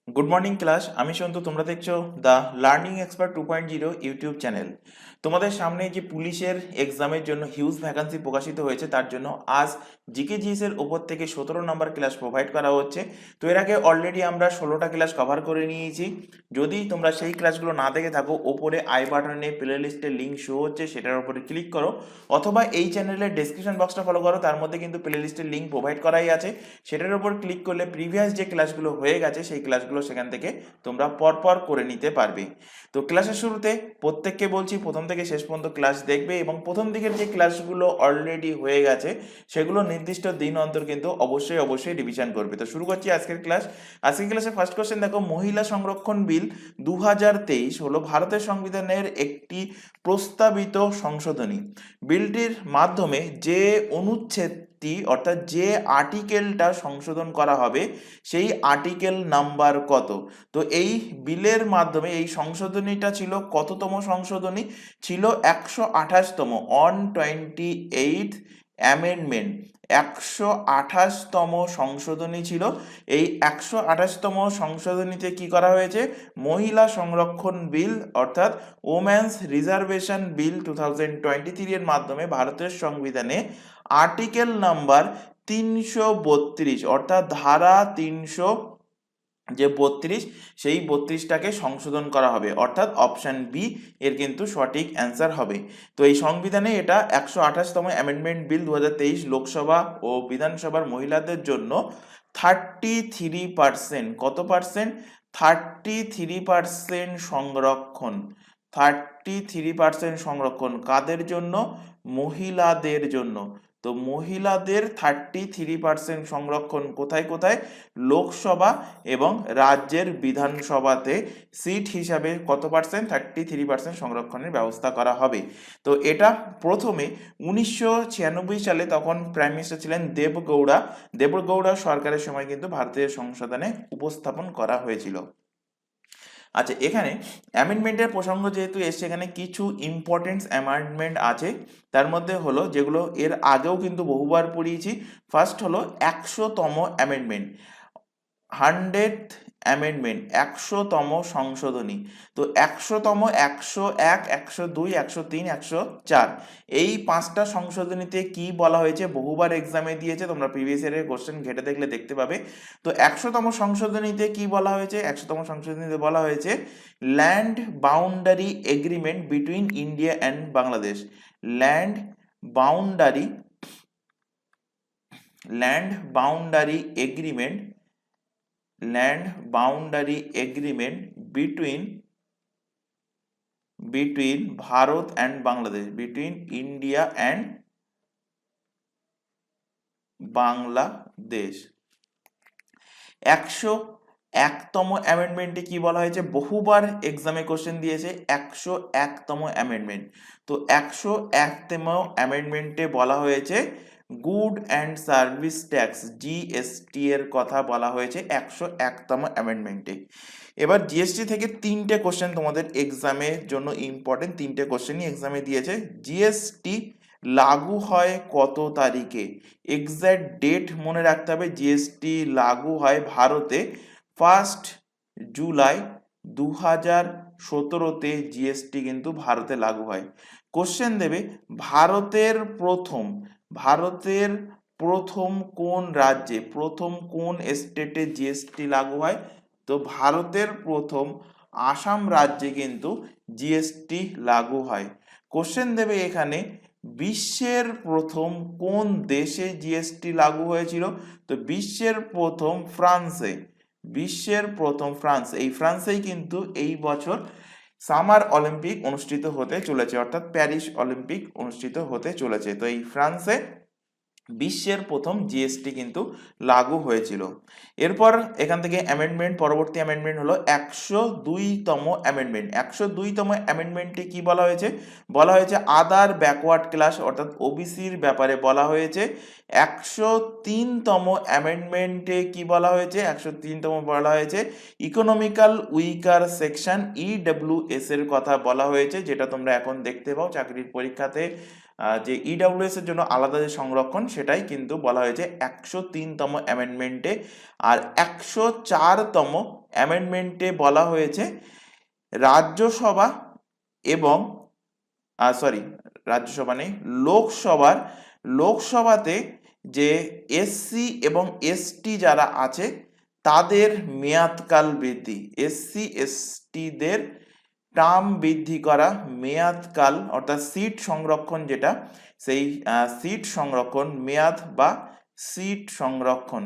Good morning class, আমি সন্তু। তোমরা দেখছো the learning expert 2.0 YouTube channel. তোমাদের সামনে যে পুলিশের এক্সামের জন্য হিউজ ভ্যাকান্সি প্রকাশিত হয়েছে, তার জন্য আজ জিকেজিএস এর ওপর থেকে 17 নম্বর ক্লাস প্রোভাইড করা হচ্ছে। তো এর আগে অলরেডি আমরা 16টা ক্লাস কভার করে নিয়েছি। যদি তোমরা সেই ক্লাসগুলো না দেখে থাকো, ওপরে আই বাটনে প্লে লিস্টের লিঙ্ক শো হচ্ছে, সেটার উপরে ক্লিক করো, অথবা এই চ্যানেলের ডেসক্রিপশন বক্সটা ফলো করো, তার মধ্যে কিন্তু প্লে লিস্টের লিঙ্ক প্রোভাইড করাই আছে। সেটার উপর ক্লিক করলে প্রিভিয়াস যে ক্লাসগুলো হয়ে গেছে সেই ক্লাসগুলো সেখান থেকে তোমরা পরপর করে নিতে পারবে। তো ক্লাসের শুরুতে প্রত্যেককে বলছি প্রথম থেকে শেষ পর্যন্ত ক্লাস দেখবে, এবং প্রথম দিকের যে ক্লাসগুলো অলরেডি হয়ে গেছে সেগুলো নির্দিষ্ট দিন অন্তর কিন্তু অবশ্যই রিভিশন করবে। তো শুরু করছি আজকের ক্লাস। আজকের ক্লাসে ফার্স্ট কোশ্চেন দেখো, মহিলা সংরক্ষণ বিল 2023 হলো ভারতের সংবিধানের একটি প্রস্তাবিত সংশোধনী। বিলটির মাধ্যমে যে অনুচ্ছেদটি অর্থাৎ যে আর্টিকেলটা সংশোধন করা হবে সেই আর্টিকেল নাম্বার কত? তো এই বিলের মাধ্যমে এই সংশোধনীটা ছিল কততম সংশোধনী? ছিল 128তম, 128th অ্যামেন্ডমেন্ট। 128তম সংশোধনী ছিল। এই 128তম সংশোধনীতে কি করা হয়েছে? মহিলা সংরক্ষণ বিল অর্থাৎ ওমেন্স রিজার্ভেশন বিল 2023 এর মাধ্যমে ভারতের সংবিধানে আর্টিকেল নাম্বার 332 অর্থাৎ ধারা 300 যে 32, সেই 32টাকে সংশোধন করা হবে, অর্থাৎ অপশন বি এর কিন্তু সঠিক অ্যান্সার হবে। তো এই সংবিধানে এটা 128তম অ্যামেন্ডমেন্ট বিল 2023 লোকসভা ও বিধানসভার মহিলাদের জন্য 33%, কত পার্সেন্ট? 33% সংরক্ষণ। 33% সংরক্ষণ কাদের জন্য? মহিলাদের জন্য। তো মহিলাদের 33% সংরক্ষণ কোথায় কোথায়? লোকসভা এবং রাজ্যের বিধানসভাতে সিট হিসাবে কত পার্সেন্ট? 33% সংরক্ষণের ব্যবস্থা করা হবে। তো এটা প্রথমে 1996 সালে, তখন প্রাইম মিনিস্টার ছিলেন দেবগৌড়া। দেবগৌড়া সরকারের সময় কিন্তু ভারতীয় সংসদে উপস্থাপন করা হয়েছিল। আচ্ছা, এখানে অ্যামেন্ডমেন্টের প্রসঙ্গ যেহেতু এসছে, এখানে কিছু ইম্পর্টেন্ট অ্যামেন্ডমেন্ট আছে। তার মধ্যে হলো যেগুলো এর আগেও কিন্তু বহুবার পড়িয়েছি। ফার্স্ট হলো 100তম অ্যামেন্ডমেন্ট, 100th অ্যামেন্ডমেন্ট, 100তম সংশোধনী। তো 100তম, 101, 102, 103, 104, এই 5টা সংশোধনীতে কি বলা হয়েছে? বহুবার এক্সামে দিয়েছে, তোমরা প্রিভিয়াস ইয়ারের কোশ্চেন ঘেটে দেখলে দেখতে পাবে। তো 100তম সংশোধনীতে কি বলা হয়েছে? 100তম সংশোধনীতে বলা হয়েছে land boundary agreement between India and Bangladesh. Land boundary land boundary agreement land boundary agreement between Bharat and Bangladesh, between India and Bangladesh. 101তম অ্যামেন্ডমেন্টে কি বলা হয়েছে? বহুবার এক্সামে কোশ্চেন দিয়েছে 101তম অ্যামেন্ডমেন্ট। তো 101তম অ্যামেন্ডমেন্টে বলা হয়েছে good and service tax, GST এর কথা বলা হয়েছে 101তম অ্যামেন্ডমেন্টে। এবার জিএসটি থেকে 3টে কোশ্চেন তোমাদের এক্সামের জন্য ইম্পর্টেন্ট, 3টে কোশ্চেনই এক্সামে দিয়েছে। জিএসটি লাগু হয় কত তারিখে? এক্সাক্ট ডেট মনে রাখতে হবে। জিএসটি লাগু হয় ভারতে 1 জুলাই 2017তে জিএসটি কিন্তু ভারতে লাগু হয়। কোশ্চেন দেবে ভারতের প্রথম কোন রাজ্যে, প্রথম কোন স্টেটে জিএসটি লাগু হয়? তো ভারতের প্রথম আসাম রাজ্যে কিন্তু জিএসটি লাগু হয়। কোশ্চেন দেবে এখানে বিশ্বের প্রথম কোন দেশে জিএসটি লাগু হয়েছিল? তো বিশ্বের প্রথম ফ্রান্সে। এই ফ্রান্সেই কিন্তু এই বছর সামার অলিম্পিক অনুষ্ঠিত হতে চলেছে, অর্থাৎ প্যারিস অলিম্পিক অনুষ্ঠিত হতে চলেছে। তো এই ফ্রান্সে বিশ্বের প্রথম জিএসটি কিন্তু লাগু হয়েছিল। এরপর এখান থেকে অ্যামেন্ডমেন্ট, পরবর্তী অ্যামেন্ডমেন্ট হলো 102তম অ্যামেন্ডমেন্ট। 102তম অ্যামেন্ডমেন্টে কি বলা হয়েছে? বলা হয়েছে আদার ব্যাকওয়ার্ড ক্লাস অর্থাৎ ওবিসির ব্যাপারে বলা হয়েছে। 103তম অ্যামেন্ডমেন্টে কি বলা হয়েছে? 103তম বলা হয়েছে ইকোনমিক্যাল উইকার সেকশন, ইডব্লিউএস এর কথা বলা হয়েছে, যেটা তোমরা এখন দেখতে পাও চাকরির পরীক্ষাতে যে ইডব্লিউএস এর জন্য আলাদা যে সংরক্ষণ, সেটাই কিন্তু বলা হয়েছে 103তম অ্যামেন্ডমেন্টে। আর 104তম অ্যামেন্ডমেন্টে বলা হয়েছে রাজ্যসভা এবং রাজ্যসভা নেই, লোকসভাতে যে এসসি এবং এসটি যারা আছে তাদের মেয়াদকাল বৃদ্ধি, এসসি এসটিদের টার্ম বৃদ্ধি করা, মেয়াদকাল অর্থাৎ সিট সংরক্ষণ যেটা, সেই সিট সংরক্ষণ, মেয়াদ বা সিট সংরক্ষণ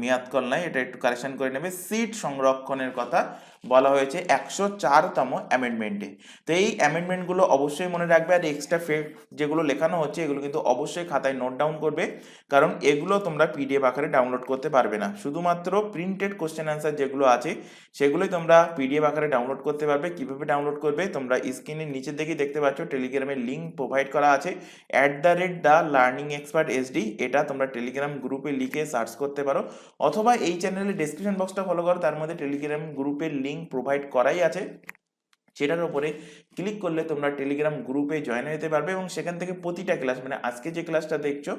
মেয়াদকাল নাই, এটা একটু কারেকশন করে নেবে, সিট সংরক্ষণের কথা বলা হয়েছে 104তম অ্যামেন্ডমেন্টে। তো এই অ্যামেন্ডমেন্টগুলো অবশ্যই মনে রাখবে, আর এক্সট্রা ফ্যাক্ট যেগুলো লেখানো হচ্ছে এগুলো কিন্তু অবশ্যই খাতায় নোট ডাউন করবে, কারণ এগুলো তোমরা পিডিএফ আকারে ডাউনলোড করতে পারবে না। শুধুমাত্র প্রিন্টেড কোশ্চেন অ্যান্সার যেগুলো আছে সেগুলোই তোমরা পিডিএফ আকারে ডাউনলোড করতে পারবে। কিভাবে ডাউনলোড করবে তোমরা স্ক্রিনের নিচের দিকেই দেখতে পাচ্ছ, টেলিগ্রামের লিঙ্ক প্রোভাইড করা আছে @TheLearningExpertSD, এটা তোমরা টেলিগ্রাম গ্রুপে লিখে সার্চ করতে পারো, অথবা এই চ্যানেলের ডেসক্রিপশন বক্সটা ফলো করো, তার মধ্যে টেলিগ্রাম গ্রুপের লিঙ্ক প্রোভাইড করাই আছে, সেটার উপরে ক্লিক করলে তোমরা টেলিগ্রাম গ্রুপে জয়েন হতে পারবে এবং সেখান থেকে প্রতিটা ক্লাস, মানে আজকে যে ক্লাসটা দেখছো,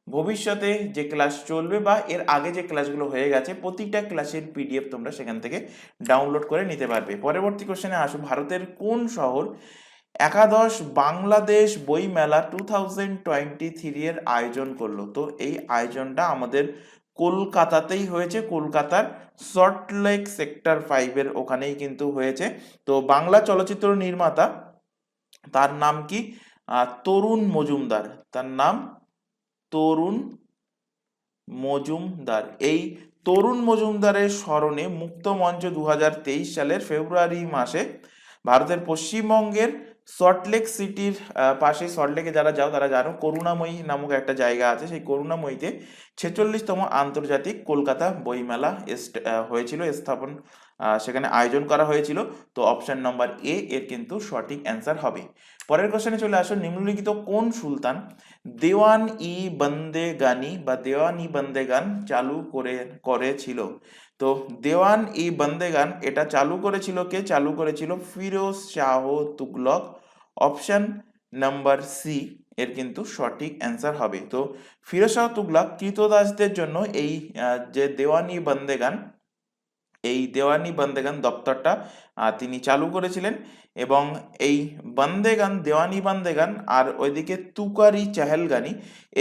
ভবিষ্যতে যে ক্লাস চলবে বা এর আগে যে ক্লাসগুলো হয়ে গেছে, প্রতিটা ক্লাসের পিডিএফ তোমরা সেখান থেকে ডাউনলোড করে নিতে পারবে। পরবর্তী কোশ্চেনে আসো, ভারতের কোন শহর একাদশ বাংলাদেশ বই মেলা 2023 এর আয়োজন করলো? তো এই আয়োজনটা আমাদের কলকাতাতেই হয়েছে, কলকাতার সল্টলেক সেক্টর 5 এর ওখানেই কিন্তু হয়েছে। তো বাংলা চলচ্চিত্র নির্মাতা, তার নাম কি? তরুণ মজুমদার, তার নাম তরুণ মজুমদার। এই তরুণ মজুমদারের স্মরণে মুক্তমঞ্চ 2023 সালের ফেব্রুয়ারি মাসে ভারতের পশ্চিমবঙ্গের সল্টলেক সিটির পাশে, সল্টলেকে যারা যাও তারা জানো করুণাময়ী নামক একটা জায়গা আছে, সেই করুণাময়ীতে 46তম আন্তর্জাতিক কলকাতা বইমেলা হয়েছিল, স্থাপন সেখানে আয়োজন করা হয়েছিল। তো অপশন নম্বর এ এর কিন্তু সঠিক অ্যান্সার হবে। পরের কোশ্চেনে চলে আসো, নিম্নলিখিত কোন সুলতান দেওয়ান-ই-বন্দেগান চালু করেছিল? তো দেওয়ান-ই-বন্দেগান এটা চালু করেছিল কে? চালু করেছিল Firoz Shah Tughlaq. Option number C এর কিন্তু সঠিক অ্যান্সার হবে। তো ফিরোজ শাহ তুগলক কৃতদাসদের জন্য এই যে দেওয়ানি বন্দেগান দপ্তরটা তিনি চালু করেছিলেন, এবং এই দেওয়ানি বন্দেগান আর ওইদিকে তুকারি চেহেলগানি,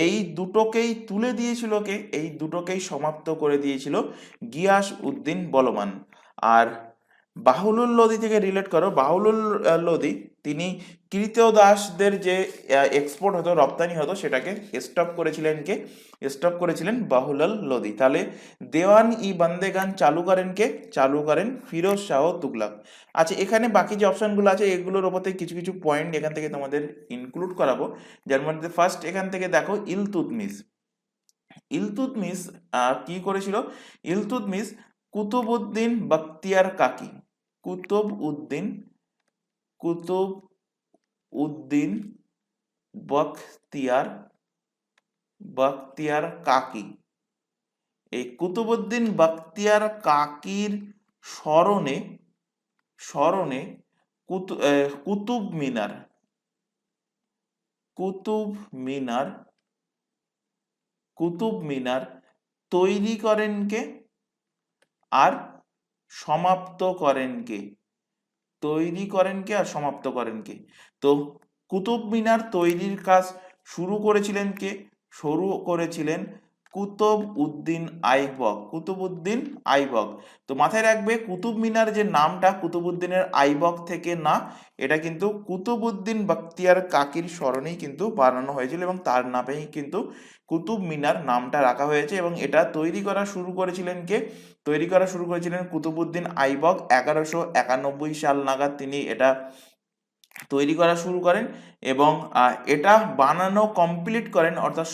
এই দুটোকেই তুলে দিয়েছিল কে? এই দুটোকেই সমাপ্ত করে দিয়েছিল গিয়াস উদ্দিন বলবান। আর বাহুলুল লোদি থেকে রিলেট করো, বাহুলুল লোদি তিনি কৃতদাসদের যে এক্সপোর্ট হতো, রপ্তানি হতো, সেটাকে স্টপ করেছিলেন বাহুলুল লোদি। তাহলে দেওয়ান-ই-বন্দেগান চালু করেন কে? চালু করেন ফিরোজ শাহ তুগলক। আচ্ছা, এখানে বাকি যে অপশনগুলো আছে এগুলোর উপর থেকে কিছু কিছু পয়েন্ট এখান থেকে তোমাদের ইনক্লুড করাবো, যার মধ্যে ফার্স্ট এখান থেকে দেখো ইলতুৎমিশ কি করেছিল? ইলতুৎমিশ কুতুবউদ্দিন বখতিয়ার কাকি, কুতুবউদ্দিন বখতিয়ার কাকি, এই কুতুবউদ্দিন বখতিয়ার কাকির স্মরণে কুতুব মিনার তৈরি করেন কে আর সমাপ্ত করেন কে? তো কুতুব মিনার তৈরির কাজ শুরু করেছিলেন কে? শুরু করেছিলেন কুতুবউদ্দিন আইবক। তো মাথায় রাখবে, কুতুব মিনার যে নামটা কুতুবউদ্দিনের আইবক থেকে না, এটা কিন্তু কুতুবউদ্দিন বখতিয়ার কাকির স্মরণেই কিন্তু বানানো হয়েছিল এবং তার নামেই কিন্তু কুতুব মিনার নামটা রাখা হয়েছে। এবং এটা তৈরি করা শুরু করেছিলেন কুতুবউদ্দিন আইবক। 1191 সাল নাগাদ তিনি এটা তৈরি করা শুরু করেন এবং এটা বানানো কমপ্লিট করেন, অর্থাৎ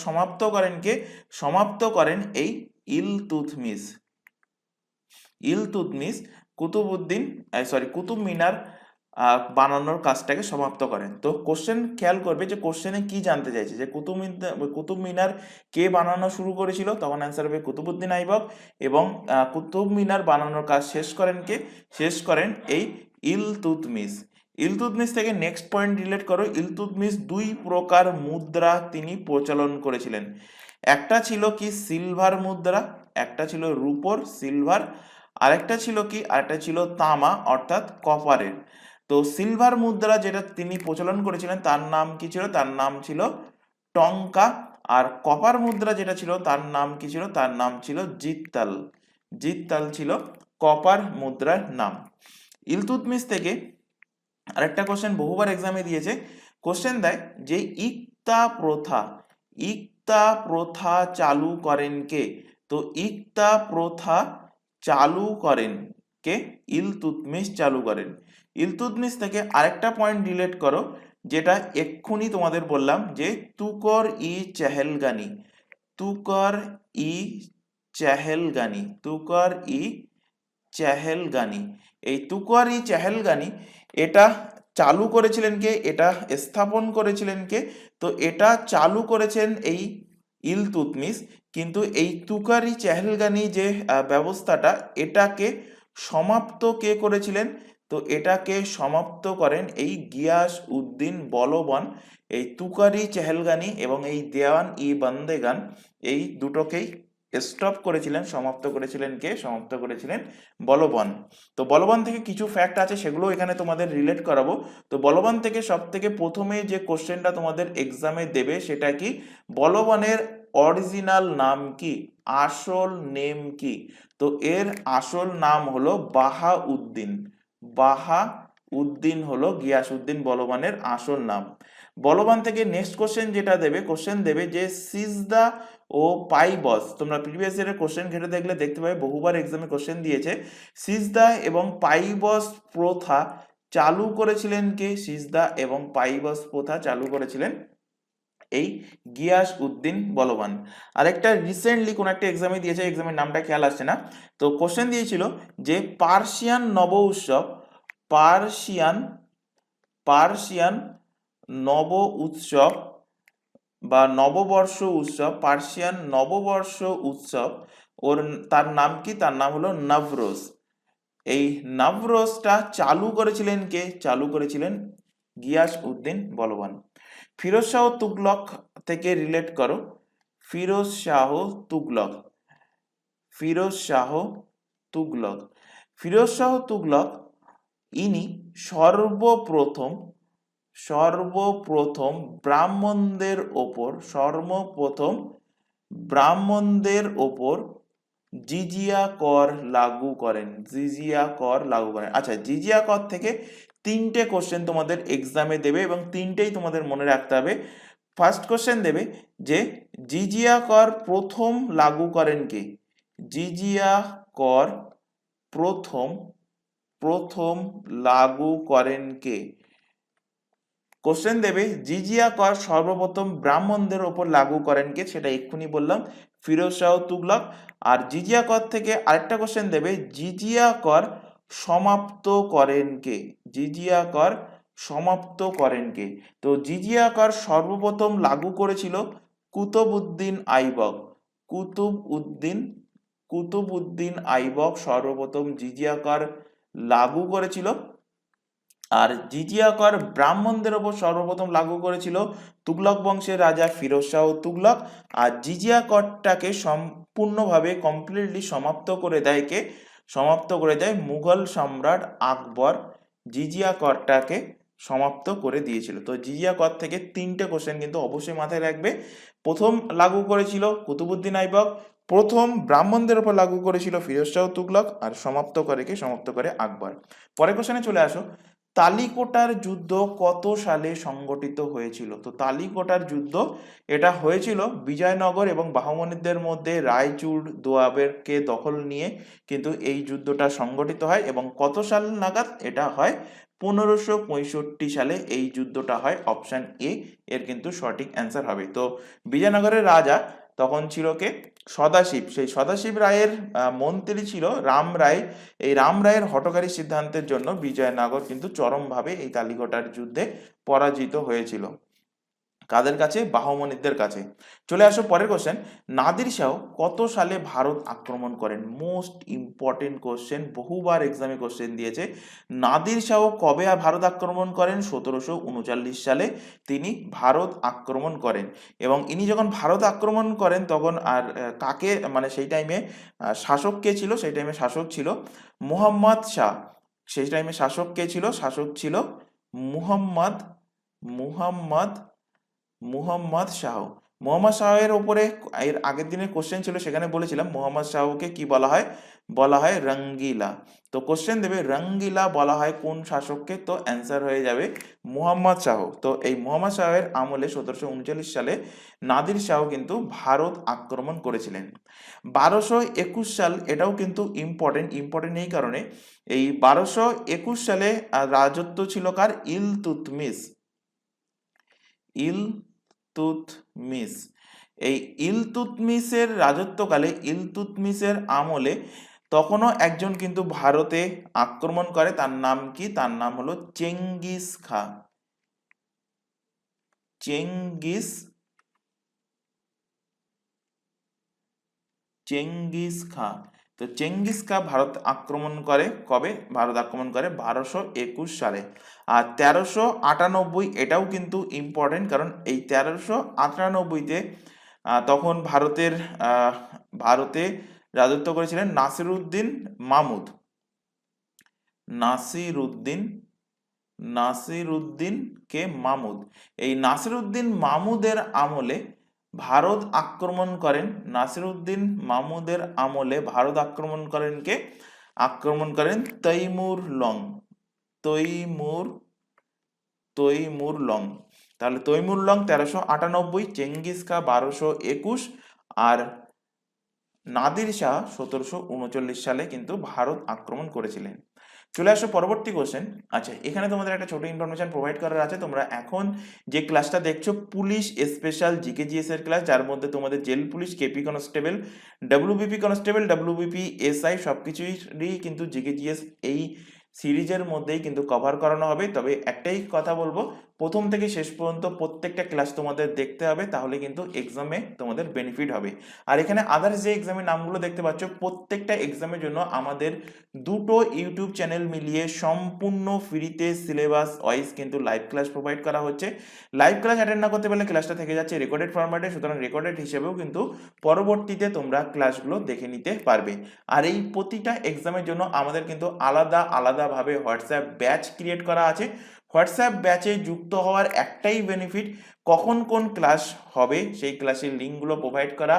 সমাপ্ত করেন এই ইলতুৎমিশ কুতুব মিনার বানানোর কাজটাকে সমাপ্ত করেন। তো কোশ্চেন খেয়াল করবে যে কোশ্চেনে কি জানতে চাইছে, যে কুতুব মিনার কে বানানো শুরু করেছিল, তখন অ্যান্সার হবে কুতুবউদ্দিন আইবক। এবং কুতুব মিনার বানানোর কাজ শেষ করেন এই ইলতুৎমিশ থেকে নেক্সট পয়েন্ট রিলেট করো। ইলতুৎমিশ 2 প্রকার মুদ্রা তিনি প্রচলন করেছিলেন। একটা ছিল কি সিলভার মুদ্রা, একটা ছিল রূপোর সিলভার, আরেকটা ছিল কি, আরেকটা ছিল তামা অর্থাৎ কপারের। তো সিলভার মুদ্রা যেটা তিনি প্রচলন করেছিলেন তার নাম কি ছিল, তার নাম ছিল টঙ্কা। আর কপার মুদ্রা যেটা ছিল তার নাম কি ছিল, তার নাম ছিল জিত্তাল। জিত্তাল ছিল কপার মুদ্রার নাম। ইলতুৎমিশ থেকে আরেকটা কোশ্চেন বহুবার এক্সামে দিয়েছে, কোশ্চেন দেয় যে ইকতা প্রথা চালু করেন কে? তো ইকতা প্রথা চালু করেন কে? ইলতুৎমিশ চালু করেন। ইলতুৎমিশ থেকে আরেকটা পয়েন্ট রিলেট করো, যেটা এক্ষুনি তোমাদের বললাম যে তুকর ই চেহেলগানি, তুকর ই চেহেলগানি, তুকর ই চেহেলগানি। এই তুকর ই চেহেলগানি এটা চালু করেছিলেন কে, এটা স্থাপন করেছিলেন কে? তো এটা চালু করেছেন এই ইলতুৎমিশ, কিন্তু এই তুকর ই চেহেলগানি যে ব্যবস্থাটা, এটাকে সমাপ্ত কে করেছিলেন? তো এটাকে সমাপ্ত করেন এই গিয়াস উদ্দিন বলবন। এই তুকর ই চেহেলগানি এবং এই দেওয়ান ই বন্দেগান, এই দুটোকেই স্টপ করেছিলেন, সমাপ্ত করেছিলেন কে? সমাপ্ত করেছিলেন বলবন। তো বলবন থেকে কিছু ফ্যাক্ট আছে, সেগুলো এখানে তোমাদের রিলেট করাবো। তো বলবন থেকে সব থেকে প্রথমে যে কোশ্চেনটা তোমাদের এক্সামে দেবে সেটা কি, বলবনের অরিজিনাল নাম কি, আসল নেম কি? তো এর আসল নাম হলো বাহাউদ্দিন। বাহাউদ্দিন হলো গিয়াসউদ্দিন বলবনের আসল নাম। বলবান থেকে নেক্সট কোশ্চেন যেটা দেবে, কোশ্চেন দেবে যে সিজদা ও পাইবস। তোমরা প্রিভিয়াস ইয়ারের কোশ্চেন ঘেটে দেখলে দেখতে পাবে বহুবার এক্সামে কোশ্চেন দিয়েছে, সিজদা এবং পাইবস প্রথা চালু করেছিলেন কে? সিজদা এবং পাইবস প্রথা চালু করেছিলেন এই গিয়াস উদ্দিন বলবান। আরেকটা রিসেন্টলি কোন একটা এক্সামে দিয়েছে, এক্সামের নামটা খেয়াল আসছে না, তো কোশ্চেন দিয়েছিল যে পার্সিয়ান নব উৎসব, পার্সিয়ান নব উৎসব বা নববর্ষ উৎসব, পার্সিয়ান নববর্ষ উৎসব, ওর তার নাম কি? তার নাম হলো নবরোজ। এই নবরোজটা চালু করেছিলেন কে? চালু করেছিলেন গিয়াস উদ্দিন বলবান। ফিরোজ শাহ তুগলক থেকে রিলেট করো, ফিরোজ শাহ তুগলক, ফিরোজ শাহ তুগলক। ফিরোজ শাহ তুগলক ইনি সর্বপ্রথম ব্রাহ্মণদের ওপর জিজিয়া কর লাগু করেন, জিজিয়া কর লাগু করেন। আচ্ছা, জিজিয়া কর থেকে তিনটে কোশ্চেন তোমাদের এক্সামে দেবে এবং তিনটেই তোমাদের মনে রাখতে হবে। ফার্স্ট কোশ্চেন দেবে যে জিজিয়া কর প্রথম লাগু করেন কে? জিজিয়া কর প্রথম লাগু করেন কে? কোশ্চেন দেবে জিজিয়া কর সর্বপ্রথম ব্রাহ্মণদের ওপর লাগু করেন কে? সেটা এক্ষুনি বললাম, ফিরোজ শাহ তুগলক। আর জিজিয়া কর থেকে আরেকটা কোশ্চেন দেবে, জিজিয়া কর সমাপ্ত করেন কে? জিজিয়া কর সমাপ্ত করেন কে? তো জিজিয়া কর সর্বপ্রথম লাগু করেছিল কুতুবউদ্দিন আইবক। কুতুবউদ্দিন আইবক সর্বপ্রথম জিজিয়া কর লাগু করেছিল। আর জিজিয়া কর ব্রাহ্মণদের ওপর সর্বপ্রথম লাগু করেছিল তুগলক বংশের রাজা ফিরোজ শাহ তুগলক। আর জিজিয়া করটাকে সম্পূর্ণভাবে কমপ্লিটলি সমাপ্ত করে দেয় কে? সমাপ্ত করে দেয় মুঘল সম্রাট আকবর। জিজিয়া করটাকে সমাপ্ত করে দিয়েছিল। তো জিজিয়া কর থেকে তিনটে কোশ্চেন কিন্তু অবশ্যই মাথায় রাখবে। প্রথম লাগু করেছিল কুতুবউদ্দিন আইবক, প্রথম ব্রাহ্মণদের উপর লাগু করেছিল ফিরোজ শাহ তুগলক, আর সমাপ্ত করে কে? সমাপ্ত করে আকবর। পরের কোশ্চেনে চলে আসো, তালিকোটার যুদ্ধ কত সালে সংগঠিত হয়েছিল? তো তালিকোটার যুদ্ধ এটা হয়েছিল বিজয়নগর এবং বাহমনিদের মধ্যে রায়চুর দোয়াবেরকে দখল নিয়ে কিন্তু এই যুদ্ধটা সংগঠিত হয়। এবং কত সাল নাগাদ এটা হয়? 1565 সালে এই যুদ্ধটা হয়। অপশন এ এর কিন্তু সঠিক অ্যান্সার হবে। তো বিজয়নগরের রাজা তখন ছিল কে? সদাশিব। সেই সদাশিব রায়ের মন্ত্রী ছিল রাম রায়। এই রাম রায়ের হঠকারী সিদ্ধান্তের জন্য বিজয়নগর কিন্তু চরমভাবে এই তালিকোটার যুদ্ধে পরাজিত হয়েছিল। কাদের কাছে? বাহমনিদের কাছে। চলে আসো পরের কোশ্চেন, নাদির শাহ কত সালে ভারত আক্রমণ করেন? মোস্ট ইম্পর্টেন্ট কোশ্চেন, বহুবার এক্সামে কোশ্চেন দিয়েছে। নাদির শাহ কবে ভারত আক্রমণ করেন? 1739 সালে তিনি ভারত আক্রমণ করেন। এবং ইনি যখন ভারত আক্রমণ করেন তখন আর কাকে, মানে সেই টাইমে শাসক কে ছিল? সেই টাইমে শাসক ছিল মুহাম্মদ শাহ। সেই টাইমে শাসক কে ছিল? শাসক ছিল মুহাম্মদ মুহাম্মদ মুহাম্মদ শাহ। মোহাম্মদ শাহের উপরে এর আগের দিনের কোশ্চেন ছিল, সেখানে বলেছিলাম মোহাম্মদ শাহকে কি বলা হয়? বলা হয় রঙ্গিলা। তো কোশ্চেন দেবে রঙ্গিলা বলা হয় কোন শাসককে? তো অ্যান্সার হয়ে যাবে মুহাম্মদ শাহ। তো এই মুহাম্মদ শাহের আমলে 1739 সালে নাদির শাহ কিন্তু ভারত আক্রমণ করেছিলেন। 1221 সাল, এটাও কিন্তু ইম্পর্টেন্ট এই কারণে, এই 1221 সালে রাজত্ব ছিল কার? ইলতুৎমিশ। ইলতুৎমিশ। এই ইলতুৎমিশের রাজত্বকালে, ইলতুৎমিশের আমলে তখনও একজন কিন্তু ভারতে আক্রমণ করে, তার নাম কি? তার নাম হলো চেঙ্গিস খাঁ। চেঙ্গিস খাঁ। তো চেঙ্গিস খাঁ ভারত আক্রমণ করে কবে? ভারত আক্রমণ করে 1221 সালে। আর 1398, এটাও কিন্তু ইম্পর্টেন্ট, কারণ এই 1398-তে তখন ভারতে রাজত্ব করেছিলেন নাসিরউদ্দিন মাহমুদ। নাসিরউদ্দিন কে মাহমুদ। এই নাসিরউদ্দিন মাহমুদের আমলে ভারত আক্রমণ করেন। নাসিরউদ্দিন মাহমুদের আমলে ভারত আক্রমণ করেন কে? আক্রমণ করেন তৈমুর লং। তৈমুর লং। তাহলে তৈমুর লং 1398, চেঙ্গিস খাঁ 1221, আর নাদির শাহ 1739 সালে কিন্তু ভারত আক্রমণ করেছিলেন। চলে আসো পরবর্তী কোশ্চেন। আচ্ছা, এখানে তোমাদের একটা ছোট ইনফরমেশন প্রোভাইড করার আছে। তোমরা এখন যে ক্লাসটা দেখছো পুলিশ স্পেশাল জিকেজিএস এর ক্লাস, যার মধ্যে তোমাদের jail police, KP constable, WBP constable, WBP SI সবকিছুরই কিন্তু জিকেজিএস এই সিরিজের মধ্যেই কিন্তু কভার করানো হবে। তবে একটাই কথা বলবো, প্রথম থেকে শেষ পর্যন্ত প্রত্যেকটা ক্লাস তোমাদের দেখতে হবে, তাহলে কিন্তু এক্সামে তোমাদের বেনিফিট হবে। আর এখানে আদার্স যে এক্সামের নামগুলো দেখতে পাচ্ছ, প্রত্যেকটা এক্সামের জন্য আমাদের দুটো ইউটিউব চ্যানেল মিলিয়ে সম্পূর্ণ ফ্রিতে সিলেবাস ওয়াইজ কিন্তু লাইভ ক্লাস প্রোভাইড করা হচ্ছে। লাইভ ক্লাস অ্যাটেন্ড না করতে পারলে ক্লাসটা থেকে যাচ্ছে রেকর্ডেড ফরম্যাটে, সুতরাং রেকর্ডেড হিসেবেও কিন্তু পরবর্তীতে তোমরা ক্লাসগুলো দেখে নিতে পারবে। আর এই প্রতিটা এক্সামের জন্য আমাদের কিন্তু আলাদাভাবে হোয়াটসঅ্যাপ ব্যাচ ক্রিয়েট করা আছে। হোয়াটসঅ্যাপ ব্যাচে যুক্ত হওয়ার একটাই বেনিফিট, কখন কোন ক্লাস হবে সেই ক্লাসের লিঙ্কগুলো প্রোভাইড করা,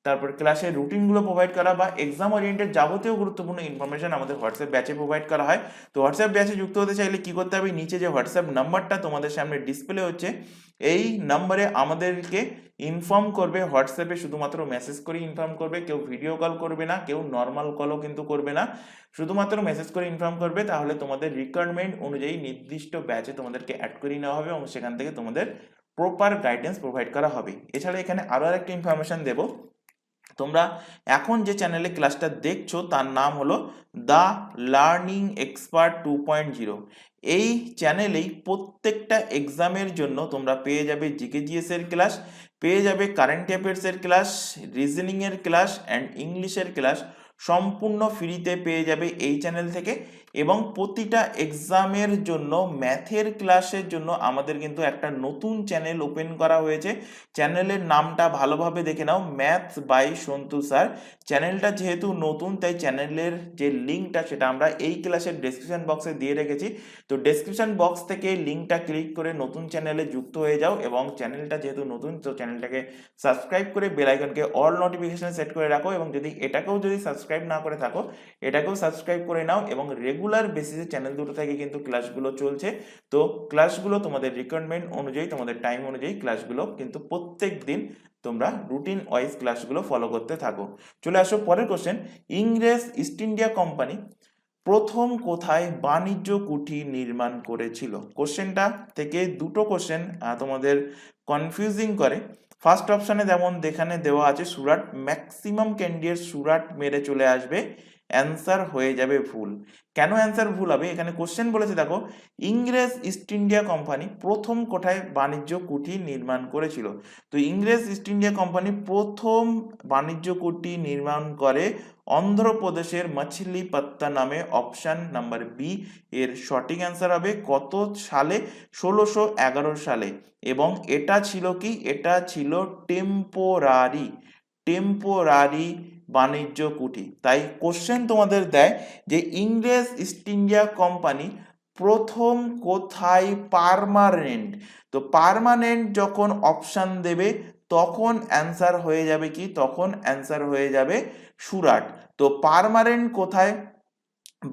তারপর ক্লাসের রুটিনগুলো প্রোভাইড করা, বা এক্সাম ওরিয়েন্টেড যাবতীয় গুরুত্বপূর্ণ ইনফরমেশন আমাদের হোয়াটসঅ্যাপ ব্যাচে প্রোভাইড করা হয়। তো হোয়াটসঅ্যাপ ব্যাচে যুক্ত হতে চাইলে কি করতে হবে? নিচে যে হোয়াটসঅ্যাপ নাম্বারটা তোমাদের সামনে ডিসপ্লে হচ্ছে, এই নাম্বারে আমাদেরকে ইনফর্ম করবে। হোয়াটসঅ্যাপে শুধুমাত্র মেসেজ করে ইনফর্ম করবে, কেউ ভিডিও কল করবে না, কেউ নর্মাল কলও কিন্তু করবে না, শুধুমাত্র মেসেজ করে ইনফর্ম করবে। তাহলে তোমাদের রিকোয়ারমেন্ট অনুযায়ী নির্দিষ্ট ব্যাচে তোমাদেরকে অ্যাড করে নেওয়া হবে এবং সেখান থেকে তোমাদের প্রপার গাইডেন্স প্রোভাইড করা হবে। এছাড়া এখানে আরও একটা ইনফরমেশন দেবো, তোমরা এখন যে চ্যানেলে ক্লাসটা দেখছো তার নাম হলো দ্য লার্নিং এক্সপার্ট 2.0। এই চ্যানেলেই প্রত্যেকটা এক্সামের জন্য তোমরা পেয়ে যাবে জিকেজিএস এর ক্লাস, পেয়ে যাবে কারেন্ট অ্যাফেয়ার্স এর ক্লাস, রিজনিং এর ক্লাস অ্যান্ড ইংলিশের ক্লাস, সম্পূর্ণ ফ্রিতে পেয়ে যাবে এই চ্যানেল থেকে। এবং প্রতিটা এক্সামের জন্য ম্যাথের ক্লাসের জন্য আমাদের কিন্তু একটা নতুন চ্যানেল ওপেন করা হয়েছে। চ্যানেলের নামটা ভালোভাবে দেখে নাও, ম্যাথস বাই সন্তু স্যার। চ্যানেলটা যেহেতু নতুন, তাই চ্যানেলের যে লিঙ্কটা সেটা আমরা এই ক্লাসের ডেসক্রিপশন বক্সে দিয়ে রেখেছি। তো ডেসক্রিপশন বক্স থেকে লিঙ্কটা ক্লিক করে নতুন চ্যানেলে যুক্ত হয়ে যাও, এবং চ্যানেলটা যেহেতু নতুন তো চ্যানেলটাকে সাবস্ক্রাইব করে বেল আইকনকে অল নোটিফিকেশন সেট করে রাখো, এবং এটাকেও যদি সাবস্ক্রাইব না করে থাকো এটাকেও সাবস্ক্রাইব করে নাও। এবং রেগুলার বেসিসে চ্যানেল দুটো থেকে কিন্তু ক্লাসগুলো চলছে। তো ক্লাসগুলো তোমাদের রিকোয়ারমেন্ট অনুযায়ী, তোমাদের টাইম অনুযায়ী ক্লাসগুলো কিন্তু প্রত্যেক দিন তোমরা রুটিন ওয়াইজ ক্লাসগুলো ফলো করতে থাকো। চলে আসো পরের কোশ্চেন, ইংরেজ ইস্ট ইন্ডিয়া কোম্পানি প্রথম কোথায় বাণিজ্য কুঠি নির্মাণ করেছিল? কোশ্চেনটা থেকে দুটো কোশ্চেন তোমাদের কনফিউজিং করে। ফার্স্ট অপশানে যেমন এখানে দেওয়া আছে সুরাট, ম্যাক্সিমাম ক্যান্ডিডেট সুরাট মেরে চলে আসবে, অ্যান্সার হয়ে যাবে ভুল। কেন অ্যান্সার ভুল হবে? এখানে কোশ্চেন বলেছে দেখো, ইংরেজ ইস্ট ইন্ডিয়া কোম্পানি প্রথম কোথায় বাণিজ্য কুঠি নির্মাণ করেছিল? তো ইংরেজ ইস্ট ইন্ডিয়া কোম্পানি প্রথম বাণিজ্য কুঠি নির্মাণ করে অন্ধ্রপ্রদেশের মাছিলিপত্তা নামে। অপশন নাম্বার বি এর সঠিক অ্যান্সার হবে। কত সালে? 1611 সালে। এবং এটা ছিল কি? এটা ছিল টেম্পোরারি টেম্পোরারি বাণিজ্য কুঠি। তাই কোশ্চেন তোমাদের দেয় যে ইংরেজ ইস্ট ইন্ডিয়া কোম্পানি প্রথম কোথায় পার্মানেন্ট, তো পার্মানেন্ট যখন অপশন দেবে তখন অ্যান্সার হয়ে যাবে কি? তখন অ্যান্সার হয়ে যাবে সুরাট। তো পার্মানেন্ট কোথায়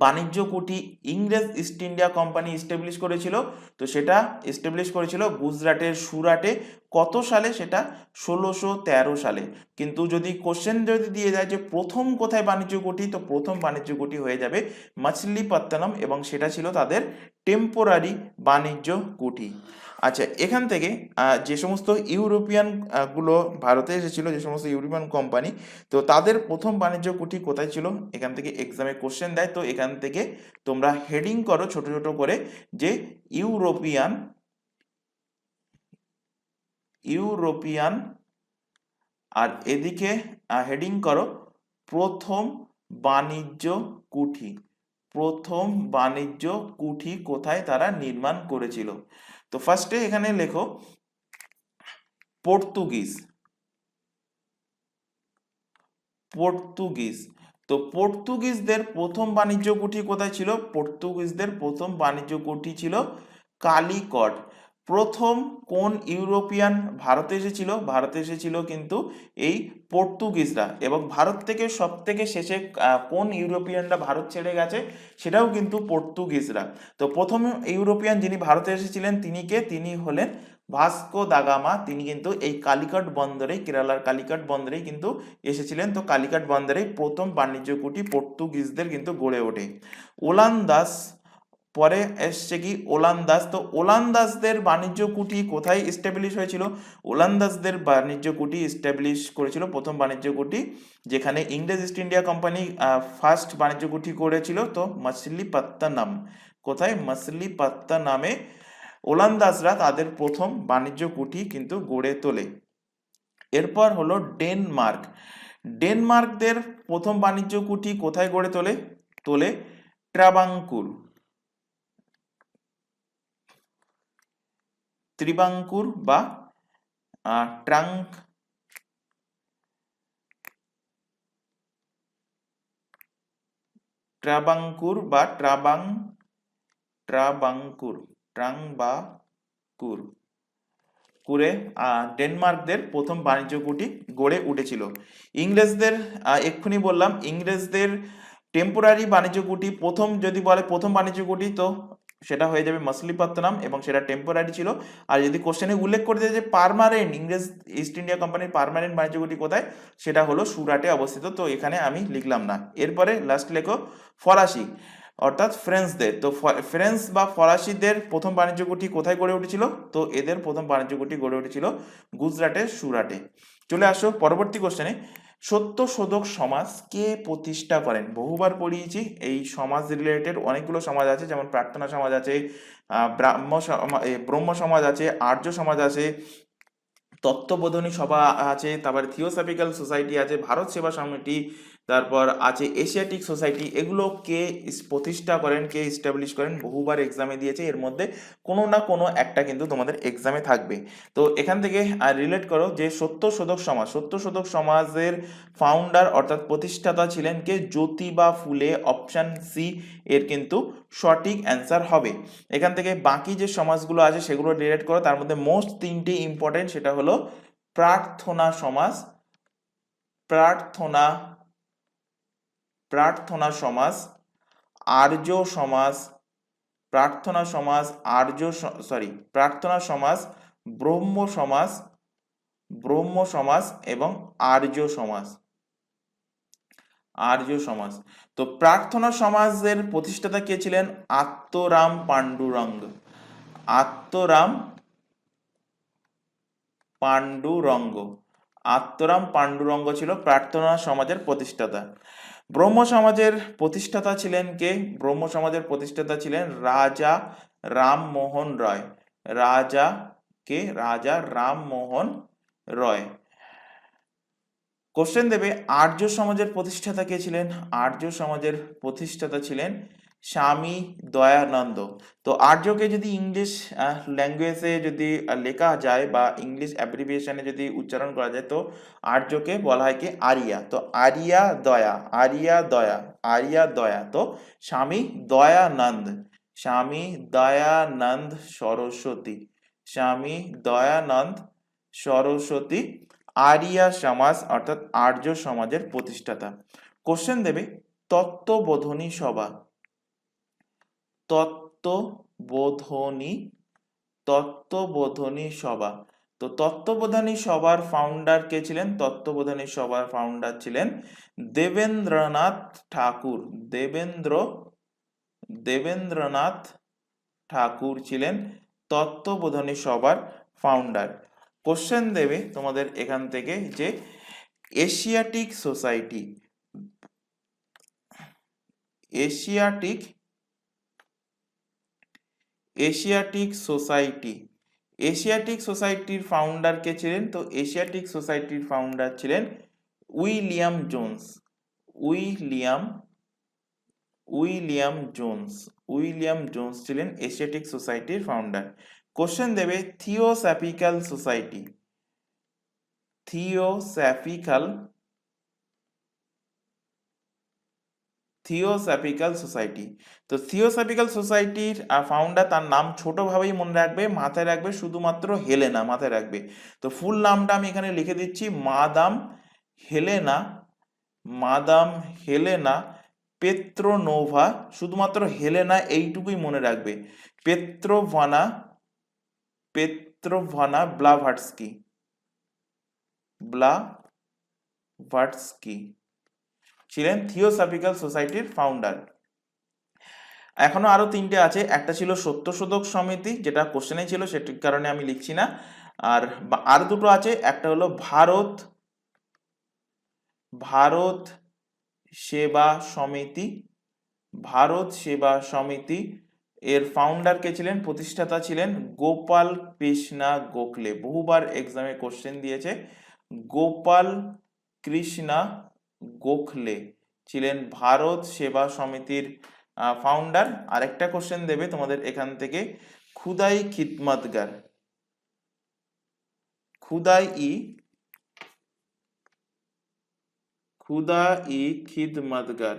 বাণিজ্য কুঠি ইংরেজ ইস্ট ইন্ডিয়া কোম্পানি এস্টাবলিশ করেছিল? তো সেটা এস্টাবলিশ করেছিল গুজরাটের সুরাটে। কত সালে? সেটা 1613 সালে। কিন্তু যদি কোশ্চেন যদি দিয়ে যায় যে প্রথম কোথায় বাণিজ্য কুঠি, তো প্রথম বাণিজ্য কুঠি হয়ে যাবে মাছলিপত্তনম, এবং সেটা ছিল তাদের টেম্পোরারি বাণিজ্য কুঠি। আচ্ছা, এখান থেকে যে সমস্ত ইউরোপিয়ান গুলো ভারতে এসেছিল, যে সমস্ত ইউরোপিয়ান কোম্পানি, তো তাদের প্রথম বাণিজ্য কুঠি কোথায় ছিল? এখান থেকে এক্সামে কোশ্চেন দেয়। তো এখান থেকে তোমরা হেডিং করো ছোট ছোট করে যে ইউরোপিয়ান ইউরোপিয়ান, আর এদিকে হেডিং করো প্রথম বাণিজ্য কুঠি। প্রথম বাণিজ্য কুঠি কোথায় তারা নির্মাণ করেছিল? তো ফার্স্টে এখানে লেখো পর্তুগিজ। পর্তুগিজ। তো পর্তুগিজদের প্রথম বাণিজ্য কুঠি কোথায় ছিল? পর্তুগিজদের প্রথম বাণিজ্য কুঠি ছিল কালিকট। প্রথম কোন ইউরোপিয়ান ভারতে এসেছিল? ভারতে এসেছিল কিন্তু এই পর্তুগিজরা। এবং ভারত থেকে সব থেকে শেষে কোন ইউরোপিয়ানরা ভারত ছেড়ে গেছে? সেটাও কিন্তু পর্তুগিজরা। তো প্রথম ইউরোপিয়ান যিনি ভারতে এসেছিলেন তিনি কে? তিনি হলেন ভাস্কো দা গামা। তিনি কিন্তু এই কালিকট বন্দরে, কেরালার কালিকট বন্দরেই কিন্তু এসেছিলেন। তো কালিকট বন্দরেই প্রথম বাণিজ্য কুঠি পর্তুগিজদের কিন্তু গড়ে ওঠে। ওলান্দাস পরে এসছে কি? ওলান্দাস। তো ওলান্দাসদের বাণিজ্য কুঠি কোথায় এস্টাবলিশ হয়েছিল? ওলান্দাসদের বাণিজ্য কুঠি এস্টাবলিশ করেছিল, প্রথম বাণিজ্য কুঠি যেখানে ইংরেজ ইস্ট ইন্ডিয়া কোম্পানি ফার্স্ট বাণিজ্য কুঠি করেছিল, তো মাছলিপত্তনম। কোথায়? মাছলিপত্তনমে ওলান্দাসরা তাদের প্রথম বাণিজ্য কুঠি কিন্তু গড়ে তোলে। এরপর হলো ডেনমার্ক। ডেনমার্কদের প্রথম বাণিজ্য কুঠি কোথায় গড়ে তোলে? তোলে ট্রাবাঙ্কুর। ত্রিবাঙ্কুর বা ট্রাঙ্ক ট্রাবাঙ্কুর বা ট্রাবাঙ্কুর ট্রাংবাকুর করে ডেনমার্কদের প্রথম বাণিজ্য কুঠি গড়ে উঠেছিল। ইংরেজদের এক্ষুনি বললাম, ইংরেজদের টেম্পোরারি বাণিজ্য কুঠি প্রথম যদি বলে প্রথম বাণিজ্য কুঠি, তো সেটা হয়ে যাবে মাছলিপত্তনম, এবং সেটা টেম্পোরারি ছিল। আর যদি কোশ্চেনে উল্লেখ করে দেয় যে পার্মানেন্ট, ইংরেজ ইস্ট ইন্ডিয়া কোম্পানির পার্মানেন্ট বাণিজ্য কুঠি কোথায়, সেটা হলো সুরাটে অবস্থিত। তো এখানে আমি লিখলাম না। এরপরে লাস্ট লেখো ফরাসি অর্থাৎ ফ্রেঞ্চদের। তো ফ্রেঞ্চ বা ফরাসিদের প্রথম বাণিজ্য কুঠি কোথায় গড়ে উঠেছিল? তো এদের প্রথম বাণিজ্য কুঠি গড়ে উঠেছিল গুজরাটের সুরাটে। চলে আসো পরবর্তী কোশ্চেনে। সত্যশোধক সমাজ কে প্রতিষ্ঠা করেন? বহুবার পড়িয়েছি এই সমাজ রিলেটেড অনেকগুলো সমাজ আছে, যেমন প্রার্থনা সমাজ আছে, ব্রহ্ম সমাজ আছে, আর্য সমাজ আছে, তত্ত্ববোধনী সভা আছে, তারপরে থিওসফিক্যাল সোসাইটি আছে, ভারত সেবা সমিতি, তারপর আছে এশিয়াটিক সোসাইটি। এগুলো কে প্রতিষ্ঠা করেন, কে ইস্টাবলিশ করেন? বহুবার এক্সামে দিয়েছে, এর মধ্যে কোনো না কোনো একটা কিন্তু তোমাদের এক্সামে থাকবে। তো এখান থেকে রিলেট করো যে সত্যশোধক সমাজ, সত্যশোধক সমাজের ফাউন্ডার অর্থাৎ প্রতিষ্ঠাতা ছিলেন কে? জ্যোতিবা ফুলে। অপশন সি এর কিন্তু সঠিক অ্যান্সার হবে। এখান থেকে বাকি যে সমাজগুলো আছে সেগুলো রিলেট করো। তার মধ্যে মোস্ট তিনটি ইম্পর্টেন্ট, সেটা হলো প্রার্থনা সমাজ, প্রার্থনা প্রার্থনা সমাজ, আর্য সমাজ, প্রার্থনা সমাজ, প্রার্থনা সমাজ, ব্রহ্ম সমাজ, ব্রহ্ম সমাজ এবং আর্য সমাজ, আর্য সমাজ। তো প্রার্থনা সমাজের প্রতিষ্ঠাতা কে ছিলেন? আত্মরাম পাণ্ডুরঙ্গ। আত্মরাম পাণ্ডুরঙ্গ। আত্মারাম পাণ্ডুরঙ্গ ছিল প্রার্থনা সমাজের প্রতিষ্ঠাতা। ব্রহ্ম সমাজের প্রতিষ্ঠাতা ছিলেন কে? ব্রহ্ম সমাজের প্রতিষ্ঠাতা ছিলেন রাজা রামমোহন রায়। রাজা কে? রাজা রামমোহন রয়। কোশ্চেন দেবে আর্য সমাজের প্রতিষ্ঠাতা কে ছিলেন? আর্য সমাজের প্রতিষ্ঠাতা ছিলেন স্বামী দয়ানন্দ। তো আর্যকে যদি ইংলিশ ল্যাঙ্গুয়েজে যদি লেখা যায় বা ইংলিশ অ্যাব্রিভিয়েশনে যদি উচ্চারণ করা যায় তো আর্যকে বলা হয় কি আরিয়া। তো আরিয়া দয়া, আরিয়া দয়া, আরিয়া দয়া। তো স্বামী দয়ানন্দ, স্বামী দয়ানন্দ সরস্বতী, স্বামী দয়ানন্দ সরস্বতী আরিয়া সমাজ অর্থাৎ আর্য সমাজের প্রতিষ্ঠাতা। কোশ্চেন দেবে তত্ত্ববোধনী সভা, তত্ত্ববোধনী, তত্ত্ববোধনী সভা। তো তত্ত্ববোধনী সভার ফাউন্ডার কে ছিলেন? তত্ত্ববোধনী সভার ফাউন্ডার ছিলেন দেবেন্দ্রনাথ ঠাকুর। দেবেন্দ্রনাথ ঠাকুর ছিলেন তত্ত্ববোধনী সভার ফাউন্ডার। কোশ্চেন দেবে তোমাদের এখান থেকে যে Asiatic society, Asiatic, Asiatic society, Asiatic সোসাইটির ফাউন্ডার কে ছিলেন? তো এশিয়াটিক সোসাইটির ফাউন্ডার ছিলেন William Jones. William, William Jones, William Jones ছিলেন এশিয়াটিক সোসাইটির ফাউন্ডার। কোশ্চেন দেবে theosophical society, theosophical, theosophical society. তো থিওসফিক্যাল সোসাইটির ফাউন্ডার, তার নাম ছোটভাবেই মনে রাখবে, মাথায় রাখবে শুধুমাত্র হেলেনা, মাথায় রাখবে। তো ফুল নামটা আমি এখানে লিখে দিচ্ছি, মাদাম হেলেনা, মাদাম হেলেনা পেত্রোনোভা, শুধুমাত্র হেলেনা এইটুকুই মনে রাখবে। পেত্রোভানা, পেত্রোভানা ব্লাভাটস্কি, ব্লাভাটস্কি ছিলেন থিওসফিক্যাল সোসাইটির ফাউন্ডার। এখনো আরো তিনটে আছে, একটা ছিল সত্যশোধক সমিতি, যেটা কোশ্চেনে ছিল সেটির কারণে আমি লিখছি না। আর দুটো আছে, একটা হলো ভারত, ভারত সেবা সমিতি, ভারত সেবা সমিতি। এর ফাউন্ডার কে ছিলেন? প্রতিষ্ঠাতা ছিলেন গোপাল কৃষ্ণা গোখলে। বহুবার এক্সামে কোশ্চেন দিয়েছে। গোপাল কৃষ্ণা গোখলে ছিলেন ভারত সেবা সমিতির ফাউন্ডার। আরেকটা কোশ্চেন দেবে তোমাদের এখান থেকে, খুদাই খিদমতগার, খুদাই, খুদাই খিদমতগার।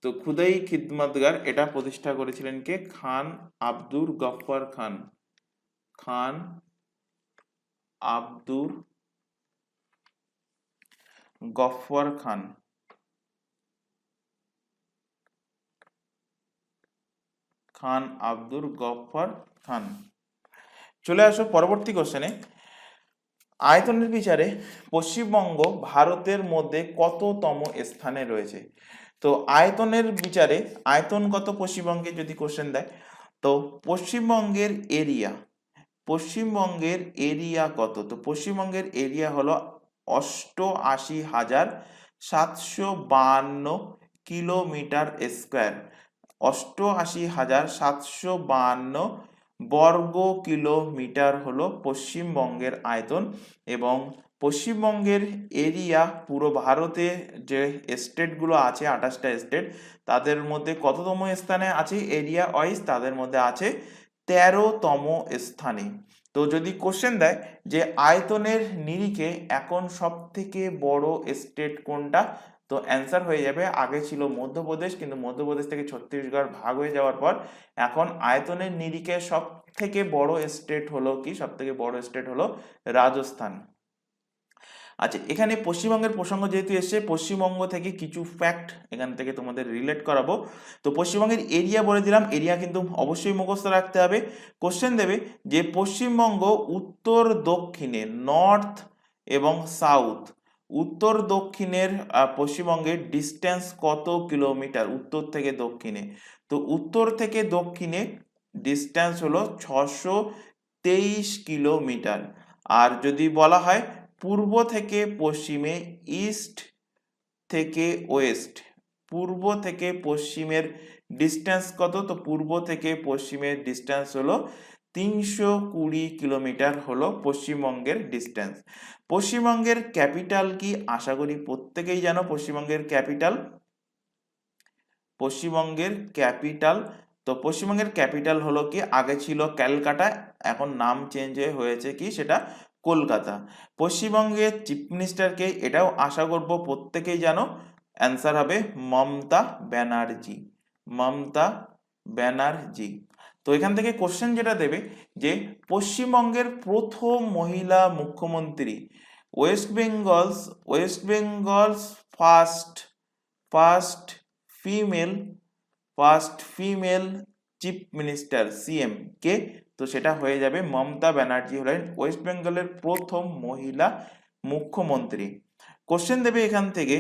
তো খুদাই খিদমতগার এটা প্রতিষ্ঠা করেছিলেন কে? খান আব্দুর গফফর খান, খান আব্দুর গফফর খান। খান আব্দুর গফফর খান। চলে আসো পরবর্তী কোশ্চেনে। আয়তনের বিচারে পশ্চিমবঙ্গ ভারতের মধ্যে কততম স্থানে রয়েছে? তো আয়তনের বিচারে আয়তন কত পশ্চিমবঙ্গে যদি কোশ্চেন দেয়, তো পশ্চিমবঙ্গের এরিয়া, পশ্চিমবঙ্গের এরিয়া কত? তো পশ্চিমবঙ্গের এরিয়া হলো 88,752 কিলোমিটার স্কোয়ার, 88,752 বর্গ কিলোমিটার হলো পশ্চিমবঙ্গের আয়তন। এবং পশ্চিমবঙ্গের এরিয়া পুরো ভারতে যে স্টেটগুলো আছে, 28টা স্টেট, তাদের মধ্যে কততম স্থানে আছে এরিয়া ওয়াইজ? তাদের মধ্যে আছে 13তম স্থানে। তো যদি কোশ্চেন দেয় যে আয়তনের নিরিখে এখন সব থেকে বড় স্টেট কোনটা, তো অ্যান্সার হয়ে যাবে, আগে ছিল মধ্যপ্রদেশ, কিন্তু মধ্যপ্রদেশ থেকে ছত্তিশগড় ভাগ হয়ে যাওয়ার পর এখন আয়তনের নিরিখে সব থেকে বড় স্টেট হলো কি? সব থেকে বড় স্টেট হলো রাজস্থান। আচ্ছা, এখানে পশ্চিমবঙ্গের প্রসঙ্গ যেহেতু এসছে, পশ্চিমবঙ্গ থেকে কিছু ফ্যাক্ট এখান থেকে তোমাদের রিলেট করাবো। তো পশ্চিমবঙ্গের এরিয়া বলে দিলাম, এরিয়া কিন্তু অবশ্যই মুখস্থ রাখতে হবে। কোশ্চেন দেবে যে পশ্চিমবঙ্গ উত্তর দক্ষিণে, নর্থ এবং সাউথ, উত্তর দক্ষিণের পশ্চিমবঙ্গের ডিস্টেন্স কত কিলোমিটার উত্তর থেকে দক্ষিণে? তো উত্তর থেকে দক্ষিণে ডিস্টেন্স হলো 23 কিলোমিটার। আর যদি বলা হয় পূর্ব থেকে পশ্চিমে, ইস্ট থেকে ওয়েস্ট, পূর্ব থেকে পশ্চিমের ডিস্টেন্স কত? তো পূর্ব থেকে পশ্চিমের ডিস্টেন্স হলো 320 কিলোমিটার হলো পশ্চিমবঙ্গের ডিস্টেন্স। পশ্চিমবঙ্গের ক্যাপিটাল কি? আশা করি প্রত্যেকেই জানো পশ্চিমবঙ্গের ক্যাপিটাল। পশ্চিমবঙ্গের ক্যাপিটাল, তো পশ্চিমবঙ্গের ক্যাপিটাল হলো কি? আগে ছিল ক্যালকাটা, এখন নাম চেঞ্জ হয়েছে কি? সেটা কলকাতা। পশ্চিমবঙ্গের চিফ মিনিস্টারকে, এটাও আশা করব প্রত্যেকেই জানো, অ্যান্সার হবে মমতা ব্যানার্জি। মমতা ব্যানার্জি। তো এখান থেকে কোশ্চেন যেটা দেবে যে পশ্চিমবঙ্গের প্রথম মহিলা মুখ্যমন্ত্রী, west Bengal's first first female first female chief minister, CM কে? তো সেটা হয়ে যাবে মমতা ব্যানার্জি হলেন ওয়েস্ট বেঙ্গলের প্রথম মহিলা মুখ্যমন্ত্রী। কোশ্চেন দেবে এখান থেকে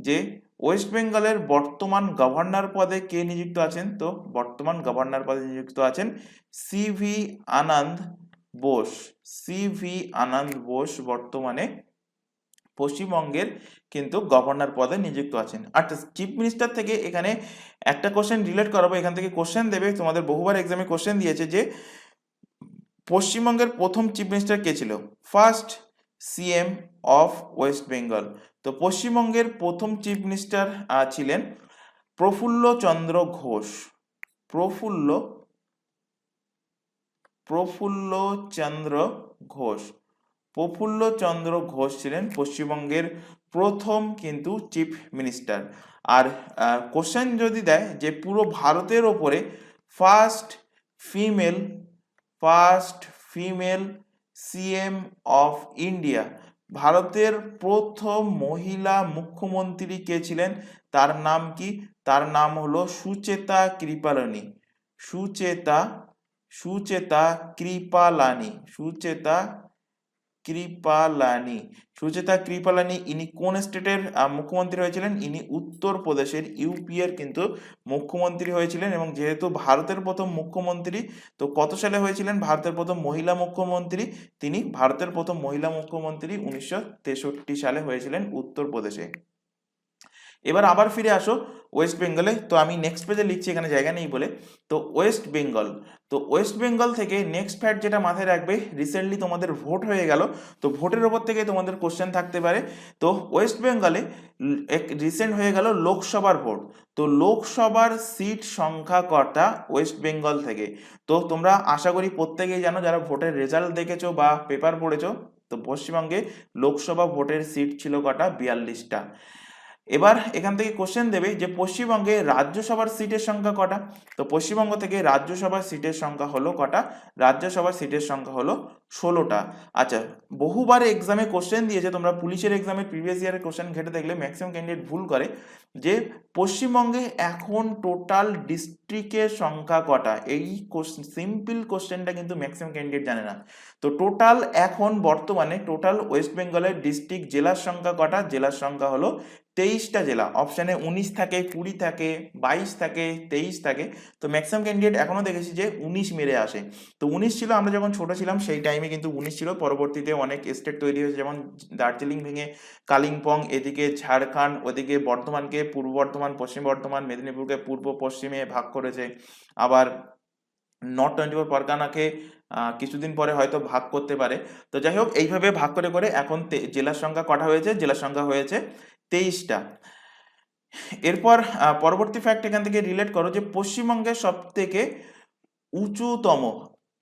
যে ওয়েস্ট বেঙ্গলের বর্তমান গভর্নর পদে কে নিযুক্ত আছেন? তো বর্তমান গভর্নর পদে নিযুক্ত আছেন সিভি আনন্দ বোস। সিভি আনন্দ বোস বর্তমানে পশ্চিমবঙ্গের কিন্তু গভর্নর পদে নিযুক্ত আছেন। আর চিফ মিনিস্টার থেকে এখানে একটা কোশ্চেন রিলেট করাবো, এখান থেকে কোশ্চেন দেবে, তোমাদের বহুবার এক্সামে কোশ্চেন দিয়েছে যে পশ্চিমবঙ্গের প্রথম চিফ মিনিস্টার কে ছিল? First CM of West Bengal. তো পশ্চিমবঙ্গের প্রথম চিফ মিনিস্টার ছিলেন প্রফুল্ল চন্দ্র ঘোষ। প্রফুল্ল প্রফুল্ল চন্দ্র ঘোষ। প্রফুল্ল চন্দ্র ঘোষ ছিলেন পশ্চিমবঙ্গের প্রথম কিন্তু চিফ মিনিস্টার। আর কোশ্চেন যদি দেয় যে পুরো ভারতের ওপরে first female CM of India, ভারতের প্রথম মহিলা মুখ্যমন্ত্রী কে ছিলেন? তার নাম কি? তার নাম হলো সুচেতা কৃপালানি। সুচেতা সুচেতা কৃপালানি। সুচেতা কৃপালানি ইনি কোন স্টেটের মুখ্যমন্ত্রী হয়েছিলেন? ইনি উত্তরপ্রদেশের, ইউপি এর কিন্তু মুখ্যমন্ত্রী হয়েছিলেন। এবং যেহেতু ভারতের প্রথম মুখ্যমন্ত্রী, তো কত সালে হয়েছিলেন ভারতের প্রথম মহিলা মুখ্যমন্ত্রী? তিনি ভারতের প্রথম মহিলা মুখ্যমন্ত্রী 1963 সালে হয়েছিলেন উত্তরপ্রদেশে। এবার আবার ফিরে আসো ওয়েস্ট বেঙ্গলে। তো আমি নেক্সট পেজে লিখছি, এখানে জায়গা নেই বলে। তো ওয়েস্ট বেঙ্গল, তো ওয়েস্ট বেঙ্গল থেকে নেক্সট ফ্যাক্ট যেটা মাথায় রাখবে, রিসেন্টলি তোমাদের ভোট হয়ে গেল, তো ভোটের ওপর থেকে তোমাদের কোশ্চেন থাকতে পারে। তো ওয়েস্ট বেঙ্গলে এক রিসেন্ট হয়ে গেল লোকসভার ভোট। তো লোকসভার সিট সংখ্যা কটা ওয়েস্ট বেঙ্গল থেকে? তো তোমরা আশা করি প্রত্যেকেই জানো, যারা ভোটের রেজাল্ট দেখেছো বা পেপার পড়েছো, তো পশ্চিমবঙ্গে লোকসভা ভোটের সিট ছিল কটা? 42টা। এবার এখান থেকে কোশ্চেন দেবে যে পশ্চিমবঙ্গে রাজ্যসভার সিটের সংখ্যা কটা? তো পশ্চিমবঙ্গ থেকে রাজ্যসভার সিটের সংখ্যা হলো কটা? রাজ্যসভার সিটের সংখ্যা হলো 16টা। আচ্ছা, বহুবার এক্সামে কোশ্চেন দিয়েছে, তোমরা পুলিশের এক্সামের প্রিভিয়াস ইয়ারের কোশ্চেন ঘেটে দেখলে ম্যাক্সিমাম ক্যান্ডিডেট ভুল করে, যে পশ্চিমবঙ্গে এখন টোটাল ডিস্ট্রিক্টের সংখ্যা কটা? এই সিম্পল কোশ্চেনটা কিন্তু ম্যাক্সিমাম ক্যান্ডিডেট জানে না। তো টোটাল এখন বর্তমানে টোটাল ওয়েস্ট বেঙ্গলের ডিস্ট্রিক্ট জেলার সংখ্যা কটা? জেলার সংখ্যা হলো 23টা জেলা। অপশানে 19 থাকে, 20 থাকে, 22 থাকে, 23 থাকে। তো ম্যাক্সিমাম ক্যান্ডিডেট এখনো দেখেছি যে 19 মেরে আসে। তো 19 ছিল, আমরা যখন ছোট ছিলাম সেই টাইমে কিন্তু 19 ছিল। পরবর্তীতে অনেক স্টেট তৈরি হয়েছে, যেমন দার্জিলিং ভেঙে কালিম্পং, এদিকে ঝাড়খণ্ড, ওদিকে বর্ধমানকে পূর্ব বর্ধমান, পশ্চিম বর্ধমান, মেদিনীপুরকে পূর্ব পশ্চিমে ভাগ করেছে। আবার নর্থ 24 পরগনাকে কিছুদিন পরে হয়তো ভাগ করতে পারে। তো যাই হোক, এইভাবে ভাগ করে করে এখন জেলার সংখ্যা কটা হয়েছে? জেলার সংখ্যা হয়েছে 23টা। এরপর পরবর্তী ফ্যাক্ট এখান থেকে রিলেট করো যে পশ্চিমবঙ্গের সব থেকে উঁচুতম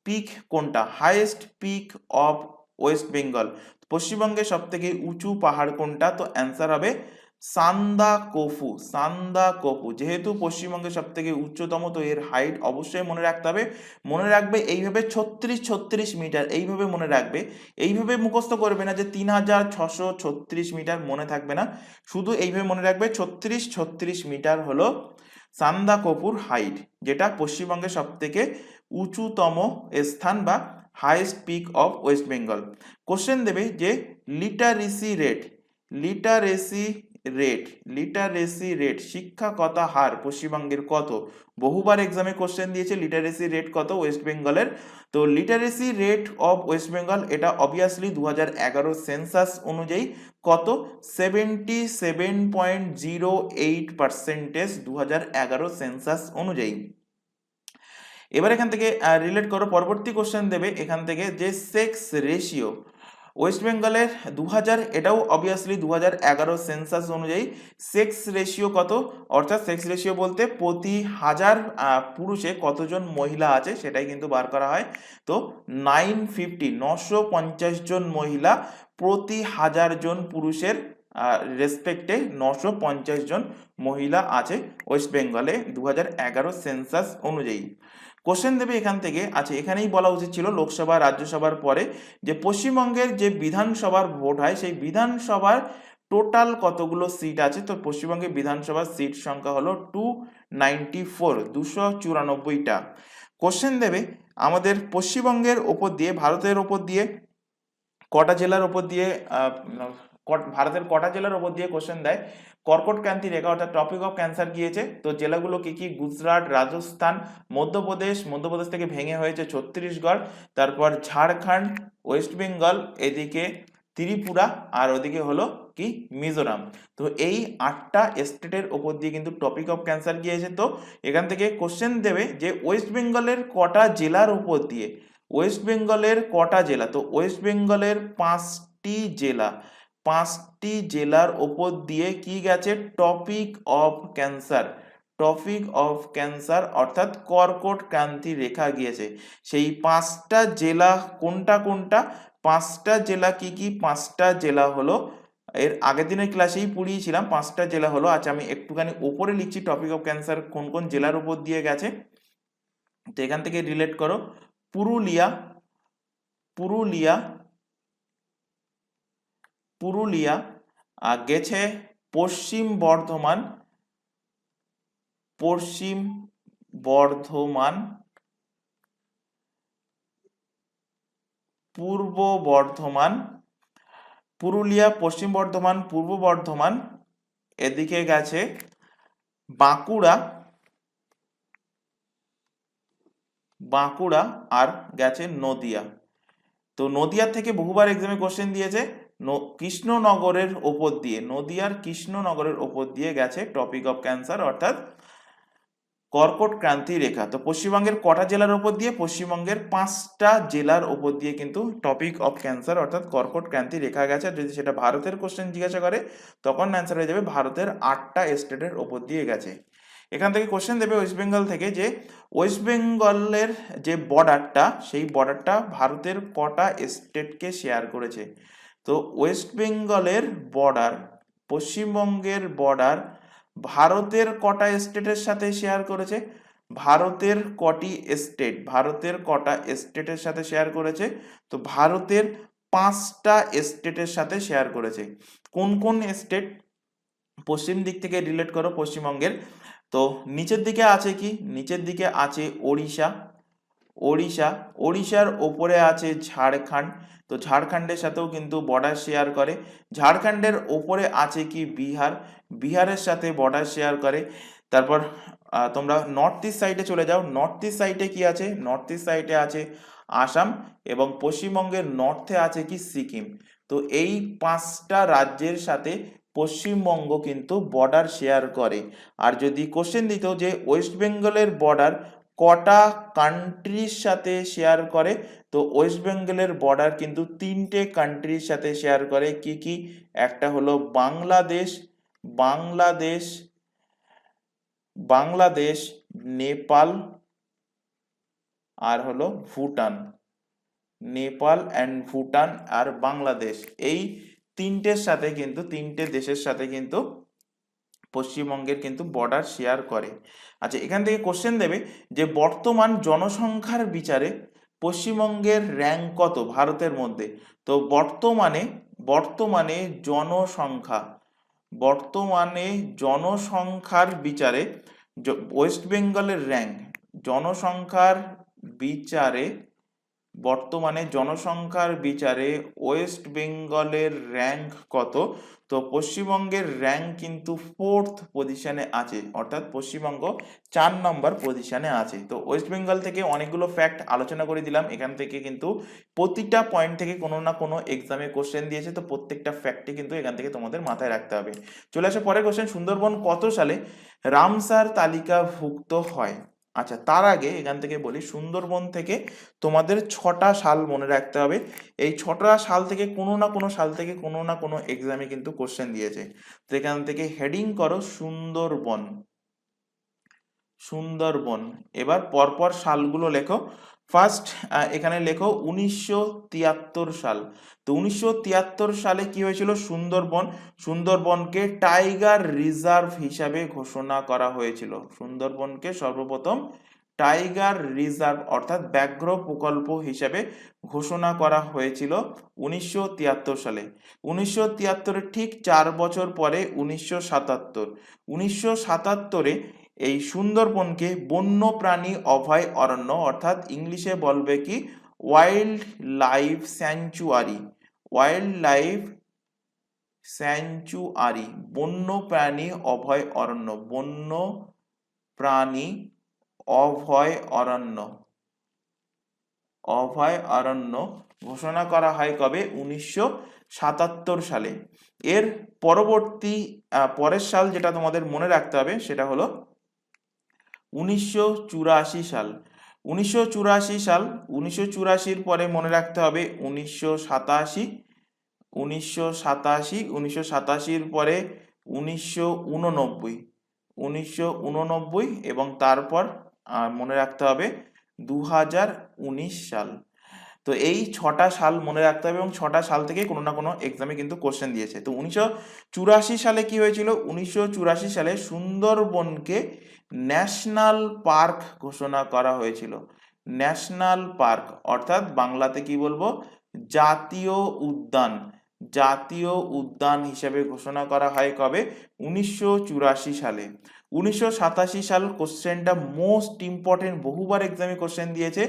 পিক কোনটা? Highest peak of West Bengal. পশ্চিমবঙ্গের সব থেকে উঁচু পাহাড় কোনটা? তো অ্যান্সার হবে সান্দাকফু। যেহেতু পশ্চিমবঙ্গের সব থেকে উচ্চতম, তো এর হাইট অবশ্যই মনে রাখতে হবে। মনে রাখবে এইভাবে 36 মিটার, এইভাবে মনে রাখবে। এইভাবে মুখস্থ করবে না যে 3636 মিটার, মনে থাকবে না। শুধু এইভাবে মনে রাখবে 36 মিটার হলো সান্দাকফুর হাইট, যেটা পশ্চিমবঙ্গের সব থেকে উঁচুতম স্থান বা highest peak of West Bengal. Question দেবে যে লিটারেসি রেট শিক্ষাকতা হার পশ্চিমবঙ্গের কত? বহুবার এক্সামে কোশ্চেন দিয়েছে লিটারেসি রেট কত ওয়েস্ট বেঙ্গলের। তো literacy rate of West Bengal এটা অবভিয়াসলি 2011 সেন্সাস অনুযায়ী কত? 77.08% 2011 সেন্সাস অনুযায়ী। এবার এখান থেকে রিলেট করো, পরবর্তী কোশ্চেন দেবে এখান থেকে যে সেক্স রেশিও ওয়েস্ট বেঙ্গলের 2000, এটাও অবভিয়াসলি 2011 সেন্সাস অনুযায়ী সেক্স রেশিও কত, অর্থাৎ সেক্স রেশিও বলতে প্রতি হাজার পুরুষে কতজন মহিলা আছে সেটাই কিন্তু বার করা হয়। তো 950 জন মহিলা প্রতি হাজার জন পুরুষের রেসপেক্টে 950 জন মহিলা আছে ওয়েস্ট বেঙ্গলে 2011 সেন্সাস অনুযায়ী। কোশ্চেন দেবে এখান থেকে, আচ্ছা এখানেই বলা উচিত ছিল লোকসভা রাজ্যসভার পরে যে পশ্চিমবঙ্গের যে বিধানসভার ভোট হয় সেই বিধানসভার টোটাল কতগুলো সিট আছে। তো পশ্চিমবঙ্গের বিধানসভার সিট সংখ্যা হলো 294, 294টা। কোশ্চেন দেবে আমাদের পশ্চিমবঙ্গের ওপর দিয়ে ভারতের ওপর দিয়ে কটা জেলার ওপর দিয়ে ভারতের কটা জেলার ওপর দিয়ে কোশ্চেন দেয় কর্কট ক্রান্তি রেখা অর্থাৎ টপিক অফ ক্যান্সার গিয়েছে। তো জেলাগুলো কি কি? গুজরাট, রাজস্থান, মধ্যপ্রদেশ থেকে ভেঙে হয়েছে ছত্তিশগড়, তারপর ঝাড়খণ্ড, ওয়েস্ট বেঙ্গল, এদিকে ত্রিপুরা, আর ওদিকে হলো কি মিজোরাম। তো এই 8টা স্টেটের ওপর দিয়ে কিন্তু টপিক অফ ক্যান্সার গিয়েছে। তো এখান থেকে কোশ্চেন দেবে যে ওয়েস্ট বেঙ্গলের কটা জেলার ওপর দিয়ে, ওয়েস্ট বেঙ্গলের কটা জেলা? তো ওয়েস্ট বেঙ্গলের 5টি জেলা, 5টি জেলার ওপর দিয়ে কি গেছে? টপিক অফ ক্যান্সার অর্থাৎ কর্কট ক্রান্তি রেখা গিয়েছে। সেই 5টা জেলা কোনটা কোনটা? 5টা জেলা কি কি? 5টা জেলা হলো, এর আগের দিনের ক্লাসেই পড়িয়েছিলাম 5টা জেলা হলো। আচ্ছা আমি একটুখানি উপরে লিখছি টপিক অফ ক্যান্সার কোন কোন জেলার উপর দিয়ে গেছে। তো এখান থেকে রিলেট করো, পুরুলিয়া গেছে পশ্চিম বর্ধমান, পূর্ব বর্ধমান, পুরুলিয়া, পশ্চিম বর্ধমান, পূর্ব বর্ধমান, এদিকে গেছে বাঁকুড়া আর গেছে নদিয়া। তো নদিয়া থেকে বহুবার এক্সামে কোশ্চেন দিয়েছে কৃষ্ণনগরের ওপর দিয়ে, নদিয়ার কৃষ্ণনগরের ওপর দিয়ে গেছে টপিক অফ ক্যান্সার অর্থাৎ কর্কট ক্রান্তি রেখা। তো পশ্চিমবঙ্গের কটা জেলার ওপর দিয়ে? পশ্চিমবঙ্গের 5টা জেলার ওপর দিয়ে কিন্তু টপিক অফ ক্যান্সার অর্থাৎ কর্কট ক্রান্তি রেখা গেছে। যদি সেটা ভারতের কোশ্চেন জিজ্ঞাসা করে তখন অ্যান্সার হয়ে যাবে ভারতের 8টা স্টেটের ওপর দিয়ে গেছে। এখান থেকে কোশ্চেন দেবে ওয়েস্ট বেঙ্গল থেকে যে ওয়েস্ট বেঙ্গলের যে বর্ডারটা সেই বর্ডারটা ভারতের কটা স্টেটকে শেয়ার করেছে। তো ওয়েস্ট বেঙ্গলের বর্ডার, পশ্চিমবঙ্গের বর্ডার ভারতের কটা স্টেটের সাথে শেয়ার করেছে? ভারতের কটা স্টেটের সাথে শেয়ার করেছে? তো ভারতের 5টা স্টেটের সাথে শেয়ার করেছে। কোন কোন স্টেট? পশ্চিম দিক থেকে রিলেট করো পশ্চিমবঙ্গের। তো নিচের দিকে আছে কি? নিচের দিকে আছে ওড়িশার ওপরে আছে ঝাড়খণ্ড। তো ঝাড়খণ্ডের সাথেও কিন্তু বর্ডার শেয়ার করে। ঝাড়খণ্ডের ওপরে আছে কি? বিহারের সাথে বর্ডার শেয়ার করে। তারপর তোমরা নর্থ ইস্ট সাইডে চলে যাও। নর্থ ইস্ট সাইডে কি আছে? নর্থ ইস্ট সাইডে আছে আসাম এবং পশ্চিমবঙ্গের নর্থে আছে কি? সিকিম। তো এই 5টা রাজ্যের সাথে পশ্চিমবঙ্গ কিন্তু বর্ডার শেয়ার করে। আর যদি কোশ্চেন দিত যে ওয়েস্ট বেঙ্গলের বর্ডার কটা কান্ট্রির সাথে শেয়ার করে? তো ওয়েস্ট বেঙ্গলের বর্ডার কিন্তু 3টে কান্ট্রির সাথে শেয়ার করে। কি কি? একটা হলো বাংলাদেশ, নেপাল আর হলো ভুটান। নেপাল অ্যান্ড ভুটান আর বাংলাদেশ, এই 3টে দেশের সাথে কিন্তু পশ্চিমবঙ্গের কিন্তু বর্ডার শেয়ার করে। আচ্ছা এখান থেকে কোশ্চেন দেবে যে বর্তমান জনসংখ্যার বিচারে পশ্চিমবঙ্গের র্যাঙ্ক কত ভারতের মধ্যে? তো বর্তমানে জনসংখ্যার বিচারে ওয়েস্ট বেঙ্গলের র্যাঙ্ক, জনসংখ্যার বিচারে বর্তমানে জনসংখ্যার বিচারে ওয়েস্ট বেঙ্গলের র্যাঙ্ক কত? তো পশ্চিমবঙ্গের র্যাঙ্ক কিন্তু 4th পজিশনে আছে, অর্থাৎ পশ্চিমবঙ্গ 4 নম্বর পজিশনে আছে। তো ওয়েস্ট বেঙ্গল থেকে অনেকগুলো ফ্যাক্ট আলোচনা করে দিলাম, এখান থেকে কিন্তু প্রতিটা পয়েন্ট থেকে কোনো না কোনো এক্সামে কোশ্চেন দিয়েছে, তো প্রত্যেকটা ফ্যাক্টই কিন্তু এখান থেকে তোমাদের মাথায় রাখতে হবে। চলে আসে পরের কোশ্চেন, সুন্দরবন কত সালে রামসার তালিকাভুক্ত হয়? আচ্ছা, তার আগে এখান থেকে বলি সুন্দরবন থেকে তোমাদের 6টা সাল মনে রাখতে হবে। এই 6টা সাল থেকে কোনো না কোনো সাল থেকে কোনো না কোনো এক্সামে কিন্তু কোশ্চেন দিয়েছে। তো এখান থেকে হেডিং করো সুন্দরবন, সুন্দরবন। এবার পরপর সালগুলো লেখো। ফার্স্ট এখানে লেখো 1973 সাল। তো 1973 সালে কি হয়েছিল? সুন্দরবনকে টাইগার রিজার্ভ হিসাবে ঘোষণা করা হয়েছিল। সুন্দরবনকে সর্বপ্রথম টাইগার রিজার্ভ অর্থাৎ ব্যাঘ্র প্রকল্প হিসাবে ঘোষণা করা হয়েছিল 1973 সালে। 1973 ঠিক 4 বছর পরে 1977 এই সুন্দরবনকে বন্যপ্রাণী অভয় অরণ্য অর্থাৎ ইংলিশে বলবে কি wild life sanctuary, wild life sanctuary, বন্যপ্রাণী অভয় অরণ্য, বন্য প্রাণী অভয় অরণ্য, অভয় অরণ্য ঘোষণা করা হয় কবে? 1977 সালে। এর পরবর্তী পরের সাল যেটা তোমাদের মনে রাখতে হবে সেটা হলো 1984 সাল। 1984 পরে মনে রাখতে হবে 1987, 1987 পরে 1989 এবং তারপর মনে রাখতে হবে 2019 সাল। তো এই 6টা সাল মনে রাখতে হবে এবং 6টা সাল থেকে কোনো না কোনো এক্সামে কিন্তু কোশ্চেন দিয়েছে। তো 1984 সালে কি হয়েছিল? 1984 সালে সুন্দরবনকে ন্যাশনাল পার্ক ঘোষণা করা হয়েছিল। ন্যাশনাল পার্ক অর্থাৎ বাংলাতে কি বলবো? জাতীয় উদ্যান, জাতীয় উদ্যান হিসেবে ঘোষণা করা হয় কবে? 1984 সালে। 1987 সাল কোশ্চেনটা মোস্ট ইম্পর্টেন্ট, বহুবার এক্সামে কোশ্চেন দিয়েছে।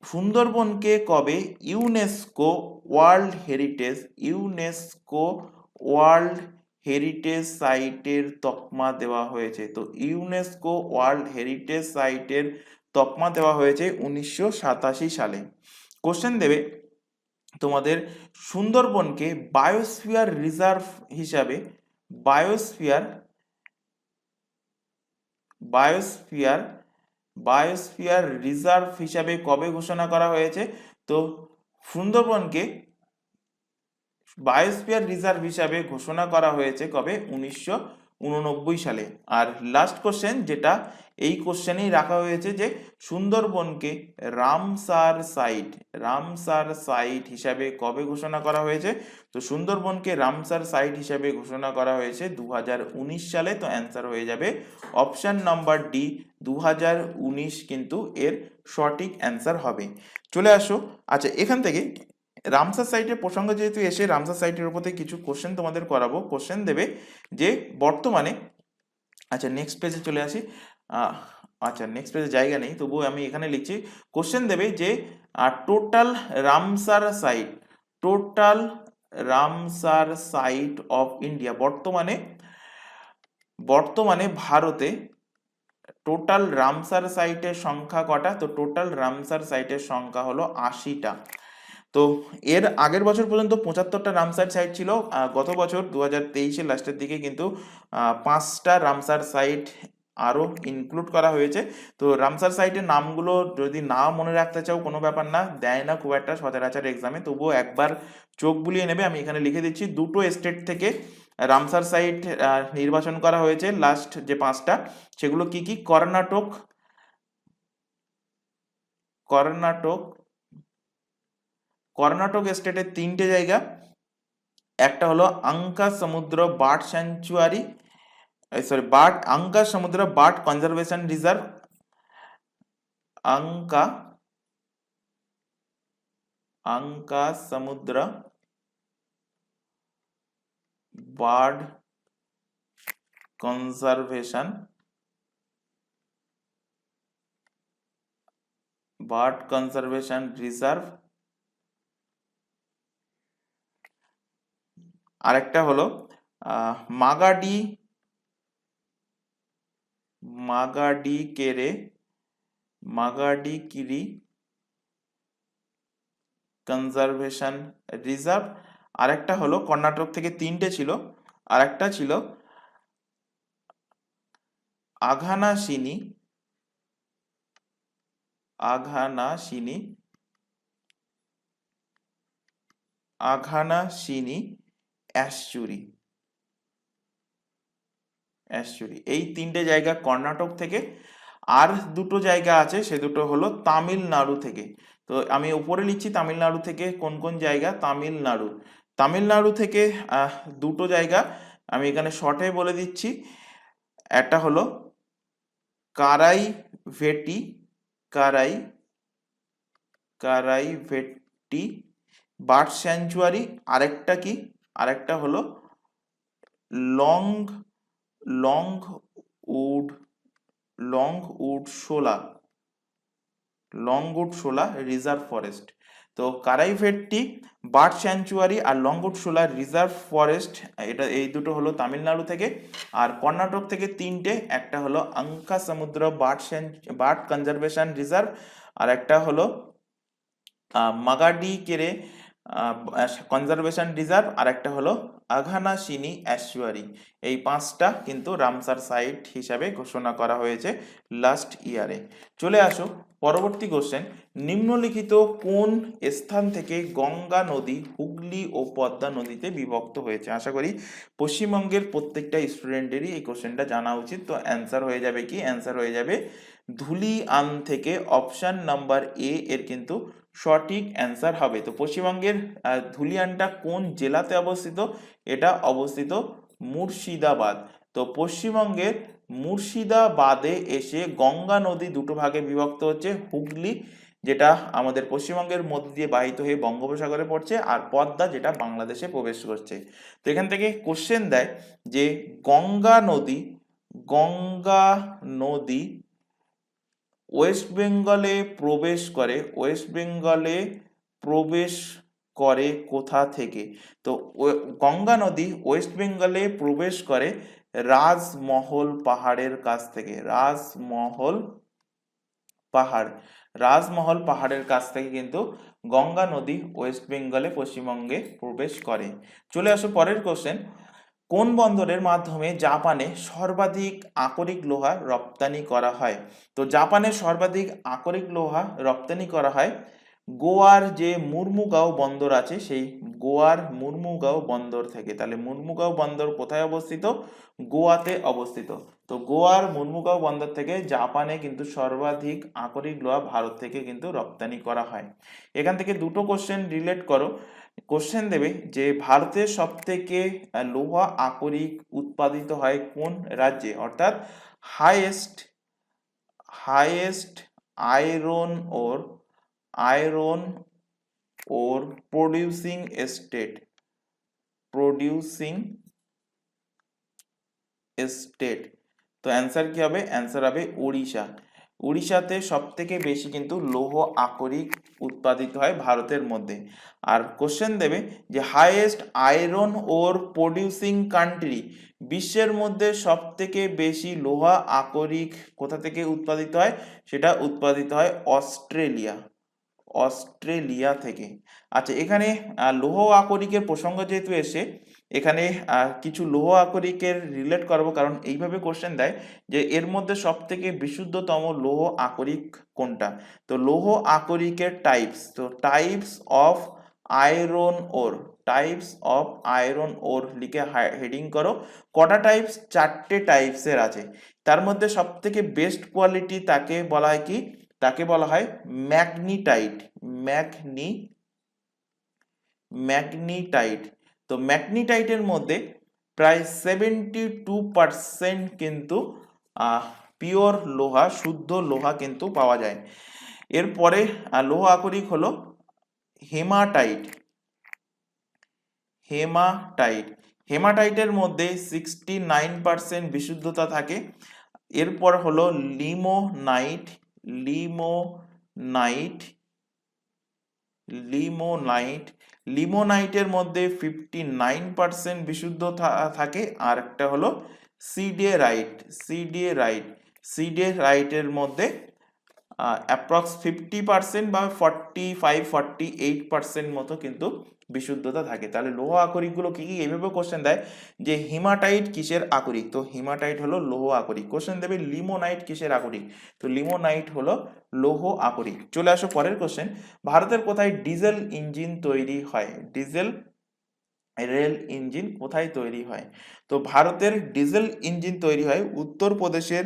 সুন্দরবনকে কবে UNESCO world heritage, UNESCO world heritage সাইটের তকমা দেওয়া হয়েছে? তো ইউনেস্কো ওয়ার্ল্ড হেরিটেজ সাইটের তকমা দেওয়া হয়েছে 1987 সালে। কোশ্চেন দেবে তোমাদের সুন্দরবনকে বায়োস্ফিয়ার রিজার্ভ হিসাবে, বায়োস্ফিয়ার বায়োস্ফিয়ার বায়োস্ফিয়ার রিজার্ভ হিসাবে কবে ঘোষণা করা হয়েছে? তো সুন্দরবনকে বায়োস্ফিয়ার রিজার্ভ হিসাবে ঘোষণা করা হয়েছে কবে? 1989 সালে। আর লাস্ট কোশ্চেন যেটা এই কোশ্চেনেই রাখা হয়েছে যে সুন্দরবনকে রামসার সাইট, রামসার সাইট হিসাবে কবে ঘোষণা করা হয়েছে? তো সুন্দরবনকে রামসার সাইট হিসাবে ঘোষণা করা হয়েছে 2019 সালে। তো অ্যান্সার হয়ে যাবে অপশন নাম্বার ডি, 2019 কিন্তু এর সঠিক অ্যান্সার হবে। চলে আসো, আচ্ছা এখান থেকে রামসার সাইটের প্রসঙ্গ যেহেতু এসে রামসার সাইটের উপর থেকে কিছু কোশ্চেন তোমাদের করাবো। কোশ্চেন দেবে যে বর্তমানে, আচ্ছা নেক্সট পেজে চলে আসি। আচ্ছা নেক্সট পেজে জায়গা নেই, তবুও আমি এখানে লিখছি। কোশ্চেন দেবে যে total Ramsar site, total Ramsar site of India, বর্তমানে ভারতে টোটাল রামসার সাইটের সংখ্যা কটা? তো টোটাল রামসার সাইটের সংখ্যা হলো 80টা। তো এর আগের বছর পর্যন্ত 75টা রামসার সাইট ছিল। গত বছর 2023-এর লাস্টের দিকে কিন্তু 5টা রামসার সাইট আরও ইনক্লুড করা হয়েছে। তো রামসার সাইটের নামগুলো যদি না মনে রাখতে চাও কোনো ব্যাপার না, দেয় না খুব একটা সচরাচর এক্সামে, তবুও একবার চোখ বুলিয়ে নেবে। আমি এখানে লিখে দিচ্ছি, দুটো স্টেট থেকে রামসার সাইট নির্বাচন করা হয়েছে। লাস্ট যে 5টা সেগুলো কি কি? কর্ণাটক, কর্ণাটক স্টেটের 3টে জায়গা। একটা হলো আঙ্কা সমুদ্র বার্ড স্যাংচুয়ারি, আঙ্কা সমুদ্র বার্ড কনজারভেশন রিজার্ভ, আঙ্কা সমুদ্র bird conservation bird conservation reserve, আরেকটা হলো মাগাডি মাগাডিকিরি কনজারভেশন রিজার্ভ, আরেকটা হলো কর্ণাটক থেকে তিনটে ছিল, আরেকটা ছিল আঘানাশিনী অ্যাসচুরি। এই তিনটে জায়গা কর্ণাটক থেকে, আর দুটো জায়গা আছে, সে দুটো হলো তামিলনাড়ু থেকে। তো আমি উপরে লিখছি তামিলনাড়ু থেকে কোন কোন জায়গা। তামিলনাড়ু থেকে দুটো জায়গা আমি এখানে শর্টে বলে দিচ্ছি। একটা হলো কারাইভেট্টি বার্ড স্যাংচুয়ারি, আরেকটা হলো লংউড শোলা রিজার্ভ ফরেস্ট। তো কারাইভেট্টি বার্ড স্যাংচুয়ারি আর লংউড শোলা রিজার্ভ ফরেস্ট, এই দুটো হলো তামিলনাড়ু থেকে। আর কর্ণাটক থেকে তিনটে, একটা হলো আঙ্কাসমুদ্র বার্ড কনজারভেশন রিজার্ভ, আর একটা হলো মাগাডিকেরে কনজারভেশন রিজার্ভ, আর একটা হলো আঘানাশিনী অ্যাসচুয়ারি। এই পাঁচটা কিন্তু রামসার সাইট হিসাবে ঘোষণা করা হয়েছে লাস্ট ইয়ারে। চলে আসো পরবর্তী কোশ্চেন। নিম্নলিখিত কোন স্থান থেকে গঙ্গা নদী হুগলি ও পদ্মা নদীতে বিভক্ত হয়েছে? আশা করি পশ্চিমবঙ্গের প্রত্যেকটা স্টুডেন্টেরই এই কোশ্চেনটা জানা উচিত। তো অ্যান্সার হয়ে যাবে কি? অ্যান্সার হয়ে যাবে ধুলিয়ান থেকে। অপশন নাম্বার এ এর কিন্তু সঠিক অ্যান্সার হবে। তো পশ্চিমবঙ্গের ধুলিয়ানটা কোন জেলাতে অবস্থিত? এটা অবস্থিত মুর্শিদাবাদ। তো পশ্চিমবঙ্গের মুর্শিদাবাদে এসে গঙ্গা নদী দুটো ভাগে বিভক্ত হচ্ছে, হুগলি যেটা আমাদের পশ্চিমবঙ্গের মধ্যে দিয়ে বাহিত হয়ে বঙ্গোপসাগরে পড়ছে, আর পদ্মা যেটা বাংলাদেশে প্রবেশ করছে। তো এখান থেকে কোশ্চেন দেয় যে গঙ্গা নদী ওয়েস্ট বেঙ্গলে প্রবেশ করে কোথা থেকে? তো গঙ্গা নদী ওয়েস্ট বেঙ্গলে প্রবেশ করে রাজমহল পাহাড়ের কাছ থেকে। রাজমহল পাহাড়ের কাছ থেকে কিন্তু গঙ্গা নদী ওয়েস্ট বেঙ্গলে পশ্চিমবঙ্গে প্রবেশ করে। চলে আসো পরের কোশ্চেন। কোন বন্দরের মাধ্যমে জাপানে সর্বাধিক আকরিক লোহা রপ্তানি করা হয়? তো জাপানে সর্বাধিক আকরিক লোহা রপ্তানি করা হয় গোয়ার যে মুর্মুগাঁও বন্দর আছে, সেই গোয়ার মুর্মুগাঁও বন্দর থেকে। তাহলে মুর্মুগাঁও বন্দর কোথায় অবস্থিত? গোয়াতে অবস্থিত। তো গোয়ার মুর্মুগাঁও বন্দর থেকে জাপানে কিন্তু সর্বাধিক আকরিক লোহা ভারত থেকে কিন্তু রপ্তানি করা হয়। এখান থেকে দুটো কোশ্চেন রিলেট করো। কোশ্চেন দেবে যে ভারতের সব থেকে লোহা আকরিক উৎপাদিত হয় কোন রাজ্যে, অর্থাৎ হাইয়েস্ট আয়রন ওর প্রডিউসিং স্টেট। তো অ্যান্সার কি হবে? অ্যান্সার হবে উড়িষ্যাতে সব থেকে বেশি কিন্তু লৌহ আকরিক উৎপাদিত হয় ভারতের মধ্যে। আর কোশ্চেন দেবে যে হাইয়েস্ট আয়রন ওর প্রডিউসিং কান্ট্রি, বিশ্বের মধ্যে সব থেকে বেশি লোহা আকরিক কোথা থেকে উৎপাদিত হয়? সেটা উৎপাদিত হয় অস্ট্রেলিয়া থেকে। আচ্ছা, এখানে লৌহ আকরিকের প্রসঙ্গ যেহেতু এসে, এখানে কিছু লৌহ আকরিকের রিলেট করব, কারণ এইভাবে কোশ্চেন দেয় যে এর মধ্যে সব থেকে বিশুদ্ধতম লৌহ আকরিক কোনটা। তো লৌহ আকরিকের টাইপস, তো টাইপস অফ আয়রন ওর লিখে হেডিং করো। কটা টাইপস? 4টে টাইপসের আছে। তার মধ্যে সব থেকে বেস্ট কোয়ালিটি তাকে বলা হয় কি? তাকে বলা হয় ম্যাগনিটাইট। তো ম্যাগনিটাইটের মধ্যে প্রায় 72% কিন্তু পিওর লোহা, শুদ্ধ লোহা কিন্তু পাওয়া যায়। এরপরে লোহা আকরিক হলো হেমাটাইটের মধ্যে 69% বিশুদ্ধতা থাকে। এরপর হলো লিমোনাইট লিমোনাইটের মধ্যে 59% বিশুদ্ধ থাকে। আর একটা হলো সিডেরাইটের মধ্যে অ্যাপ্রক্স 50% বা 45-48% মতো কিন্তু বিশুদ্ধতা থাকে। তাহলে লৌহ আকরিকগুলো কি কি, এইভাবে কোশ্চেন দেয় যে হিমাটাইট কিসের আকরিক, তো হিমাটাইট হলো লৌহ আকরিক। কোশ্চেন দেবে লিমোনাইট কিসের আকরিক, তো লিমোনাইট হলো লৌহ আকরিক। চলে আসো পরের কোশ্চেন, ভারতের কোথায় ডিজেল ইঞ্জিন তৈরি হয়, রেল ইঞ্জিন কোথায় তৈরি হয়, তো ভারতের ডিজেল ইঞ্জিন তৈরি হয় উত্তরপ্রদেশের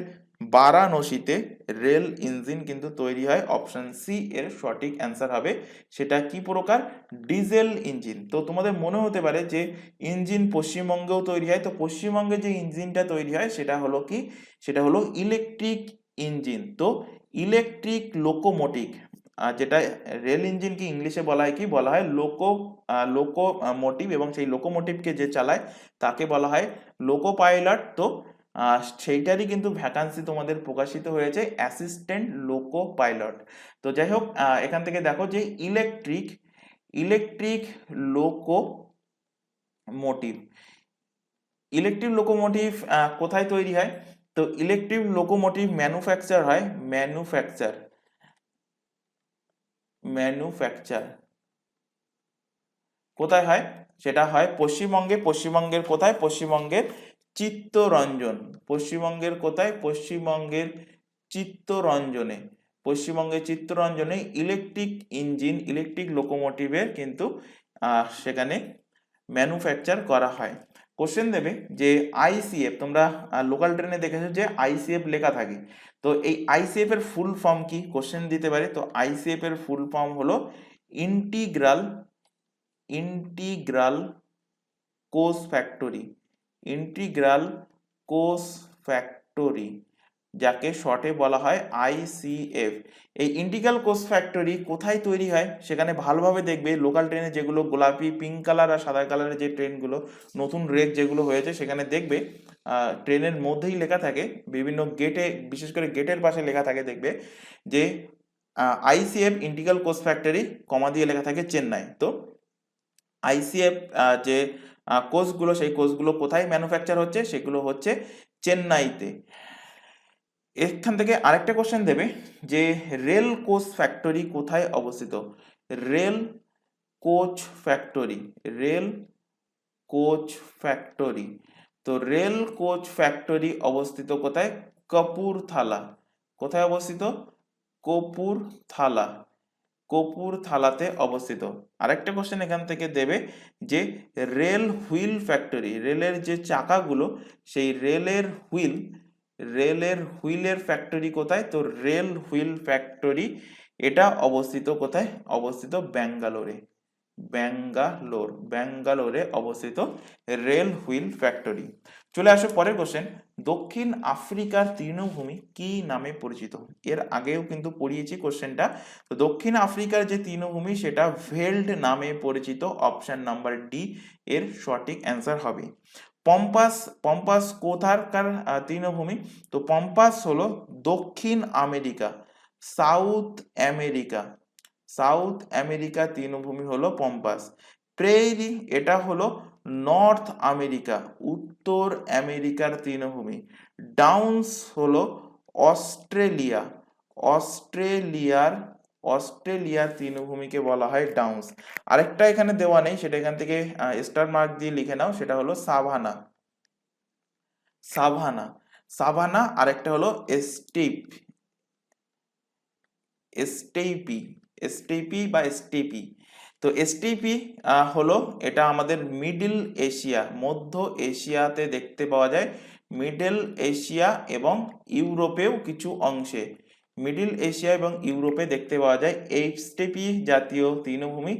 বারাণসীতে। রেল ইঞ্জিন কিন্তু তৈরি হয়, অপশন সি এর সঠিক অ্যান্সার হবে। সেটা কি প্রকার, ডিজেল ইঞ্জিন। তো তোমাদের মনে হতে পারে যে ইঞ্জিন পশ্চিমবঙ্গেও তৈরি হয়, তো পশ্চিমবঙ্গে যে ইঞ্জিনটা তৈরি হয় সেটা হলো কি, সেটা হলো ইলেকট্রিক ইঞ্জিন। তো ইলেকট্রিক লোকোমোটিভ, যেটা রেল ইঞ্জিনকে ইংলিশে বলা হয় কি, বলা হয় লোকোমোটিভ, এবং সেই লোকোমোটিভকে যে চালায় তাকে বলা হয় লোকো পাইলট। তো সেইটারই কিন্তু ভ্যাকান্সি তোমাদের প্রকাশিত হয়েছে অ্যাসিস্ট্যান্ট লোকো পাইলট। তো যাই হোক, এখান থেকে দেখো যে ইলেকট্রিক লোকোমোটিভ কোথায় তৈরি হয়, তো ইলেকট্রিক লোকোমোটিভ ম্যানুফ্যাকচার কোথায় হয়, সেটা হয় পশ্চিমবঙ্গের কোথায়, পশ্চিমবঙ্গের চিত্তরঞ্জনে ইলেকট্রিক লোকোমোটিভের কিন্তু সেখানে ম্যানুফ্যাকচার করা হয়। কোশ্চেন দেবে যে আইসিএফ, তোমরা লোকাল ট্রেনে দেখেছো যে আইসিএফ লেখা থাকে, তো এই আইসিএফ এর ফুল ফর্ম কি, কোশ্চেন দিতে পারে। তো আইসিএফ এর ফুল ফর্ম হলো ইন্টিগ্রাল কোষ ফ্যাক্টরি, যাকে শর্টে বলা হয় আইসিএফ। এই ইন্টিগ্রাল কোষ ফ্যাক্টরি কোথায় তৈরি হয়, সেখানে ভালোভাবে দেখবে লোকাল ট্রেনে যেগুলো গোলাপি, পিঙ্ক কালার আর সাদা কালারের যে ট্রেনগুলো নতুন রেক যেগুলো হয়েছে, সেখানে দেখবে ট্রেনের মধ্যেই লেখা থাকে, বিভিন্ন গেটে, বিশেষ করে গেটের পাশে লেখা থাকে, দেখবে যে আইসিএফ ইন্টিগ্রাল কোষ ফ্যাক্টরি কমা দিয়ে লেখা থাকে চেন্নাই। তো আইসিএফ যে কোষগুলো, সেই কোষগুলো কোথায় ম্যানুফ্যাকচার হচ্ছে, সেগুলো হচ্ছে চেন্নাইতে। এখান থেকে আরেকটা কোশ্চেন দেবে যে রেল কোচ ফ্যাক্টরি কোথায় অবস্থিত, রেল কোচ ফ্যাক্টরি, তো রেল কোচ ফ্যাক্টরি অবস্থিত কোথায়, কোথায় অবস্থিত, কপুরথালাতে অবস্থিত। আরেকটা কোশ্চেন এখান থেকে দেবে যে রেল হুইল ফ্যাক্টরি, রেলের যে চাকাগুলো, সেই রেলের হুইলের ফ্যাক্টরি কোথায়, তো রেল হুইল ফ্যাক্টরি এটা অবস্থিত কোথায়, অবস্থিত ব্যাঙ্গালোরে অবস্থিত রেল হুইল ফ্যাক্টরি। চলে আসো পরের কোশ্চেন, দক্ষিণ আফ্রিকার তৃণভূমি কি নামে পরিচিত, এর আগেও কিন্তু পড়িয়েছি কোশ্চেনটা। তো দক্ষিণ আফ্রিকার যে তৃণভূমি সেটা ভেল্ড নামে পরিচিত, অপশন নাম্বার ডি এর সঠিক অ্যান্সার হবে। পম্পাস কোথাকার তৃণভূমি, তো পম্পাস হলো দক্ষিণ আমেরিকা, সাউথ আমেরিকা তৃণভূমি হলো পম্পাস। প্রেইরি, এটা হলো নর্থ আমেরিকা, উত্তর আমেরিকার তৃণভূমি। ডাউন্স হলো অস্ট্রেলিয়ার তৃণভূমিকে বলা হয় ডাউন্স। আরেকটা এখানে দেওয়া নেই, সেটা এখান থেকে স্টার মার্ক দিয়ে লিখে নাও, সেটা হলো সাভানা। আরেকটা হলো স্টেপি বা স্টেপি। তো স্টেপি হলো, এটা আমাদের মধ্য এশিয়াতে দেখতে পাওয়া যায়, মিডল এশিয়া এবং ইউরোপেও কিছু অংশে, দেখতে পাওয়া যায় এই স্টেপি জাতীয় তৃণভূমি।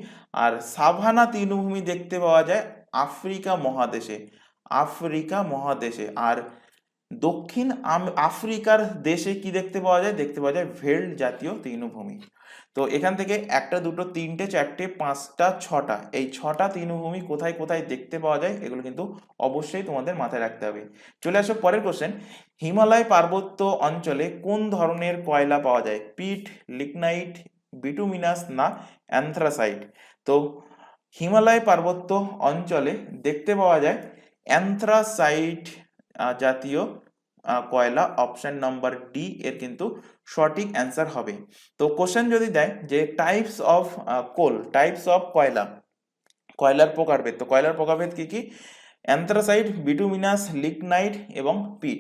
আর সাভানা তৃণভূমি দেখতে পাওয়া যায় আফ্রিকা মহাদেশে। আর দক্ষিণ আফ্রিকার দেশে কি দেখতে পাওয়া যায়, ভেল্ড জাতীয় তৃণভূমি। তো এখান থেকে একটা, দুটো, তিনটে, চারটে, পাঁচটা, ছটা, এই ছটা তৃণভূমি কোথায় কোথায় দেখতে পাওয়া যায় এগুলো কিন্তু অবশ্যই তোমাদের মাথায় রাখতে হবে। চলে আসো পরের কোশ্চেন, হিমালয় পার্বত্য অঞ্চলে কোন ধরনের কয়লা পাওয়া যায়? পিট, লিগনাইট, বিটুমিনাস না অ্যানথ্রাসাইট? তো হিমালয় পার্বত্য অঞ্চলে দেখতে পাওয়া যায় অ্যানথ্রাসাইট জাতীয় কয়লা, অপশন নাম্বার ডি এর কিন্তু সঠিক অ্যান্সার হবে। তো কোশ্চেন যদি দেয় যে types of coal, types of কয়লা, কয়লার প্রকারভেদ, তো কয়লার প্রকারভেদ কি কি? অ্যানথ্রাসাইট, বিটুমিনাস, লিগনাইট এবং পিট।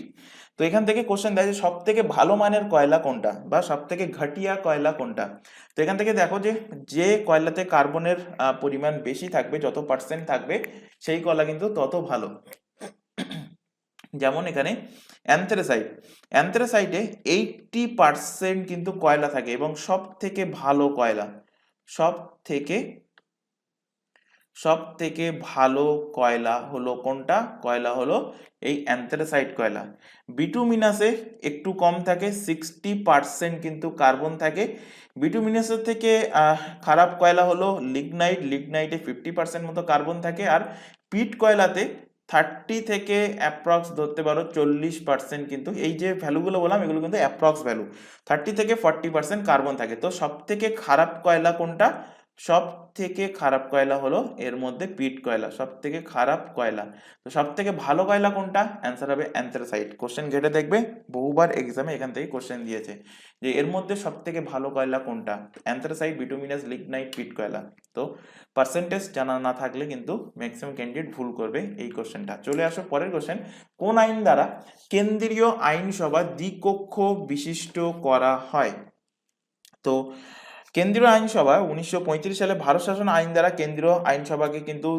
তো এখান থেকে কোশ্চেন দেয় যে সব থেকে ভালো মানের কয়লা কোনটা বা সব থেকে ঘটিয়া কয়লা কোনটা? তো এখান থেকে দেখো যে যে কয়লাতে কার্বনের পরিমাণ বেশি থাকবে, যত পার্সেন্ট থাকবে সেই কয়লা কিন্তু তত ভালো। যেমন এখানে অ্যানথ্রাসাইট, অ্যানথ্রাসাইটে 80% কিন্তু কয়লা থাকে এবং সব থেকে ভালো কয়লা, সব থেকে ভালো কয়লা হলো কোনটা? কয়লা হলো এই অ্যানথ্রাসাইট কয়লা। বিটুমিনাসে একটু কম থাকে, 60% কিন্তু কার্বন থাকে। বিটুমিনাসের থেকে খারাপ কয়লা হলো লিগনাইট, লিগনাইটে 50% মতো কার্বন থাকে। আর পিট কয়লাতে 30 থেকে অ্যাপ্রক্স ধরতে পারো 40% কিন্তু, এই যে ভ্যালুগুলো বললাম এগুলো কিন্তু অ্যাপ্রক্স ভ্যালু, 30 থেকে 40% কার্বন থাকে। তো সব থেকে খারাপ কয়লা কোনটা? সব থেকে খারাপ কয়লা হলো এর মধ্যে পিট কয়লা, সব থেকে খারাপ কয়লা। তো সব থেকে ভালো কয়লা কোনটা? অ্যান্সার হবে অ্যানথ্রাসাইট। কোশ্চেন ঘেটে দেখবে, বহুবার এক্সামে এখান থেকে কোশ্চেন দিয়েছে যে এর মধ্যে সব থেকে ভালো কয়লা কোনটা? অ্যানথ্রাসাইট, বিটুমিনাস, লিগনাইট, পিট কয়লা। তো পার্সেন্টেজ জানা না থাকলে কিন্তু ম্যাক্সিমাম ক্যান্ডিডেট ভুল করবে এই কোশ্চেনটা। চলে আসো পরের কোশ্চেন, কোন আইন দ্বারা কেন্দ্রীয় আইনসভা দ্বিকক্ষ বিশিষ্ট করা হয়? তো কেন্দ্রীয় আইনসভা 1935 সালে ভারত শাসন আইন দ্বারা কেন্দ্রীয় আইনসভাকে কিন্তু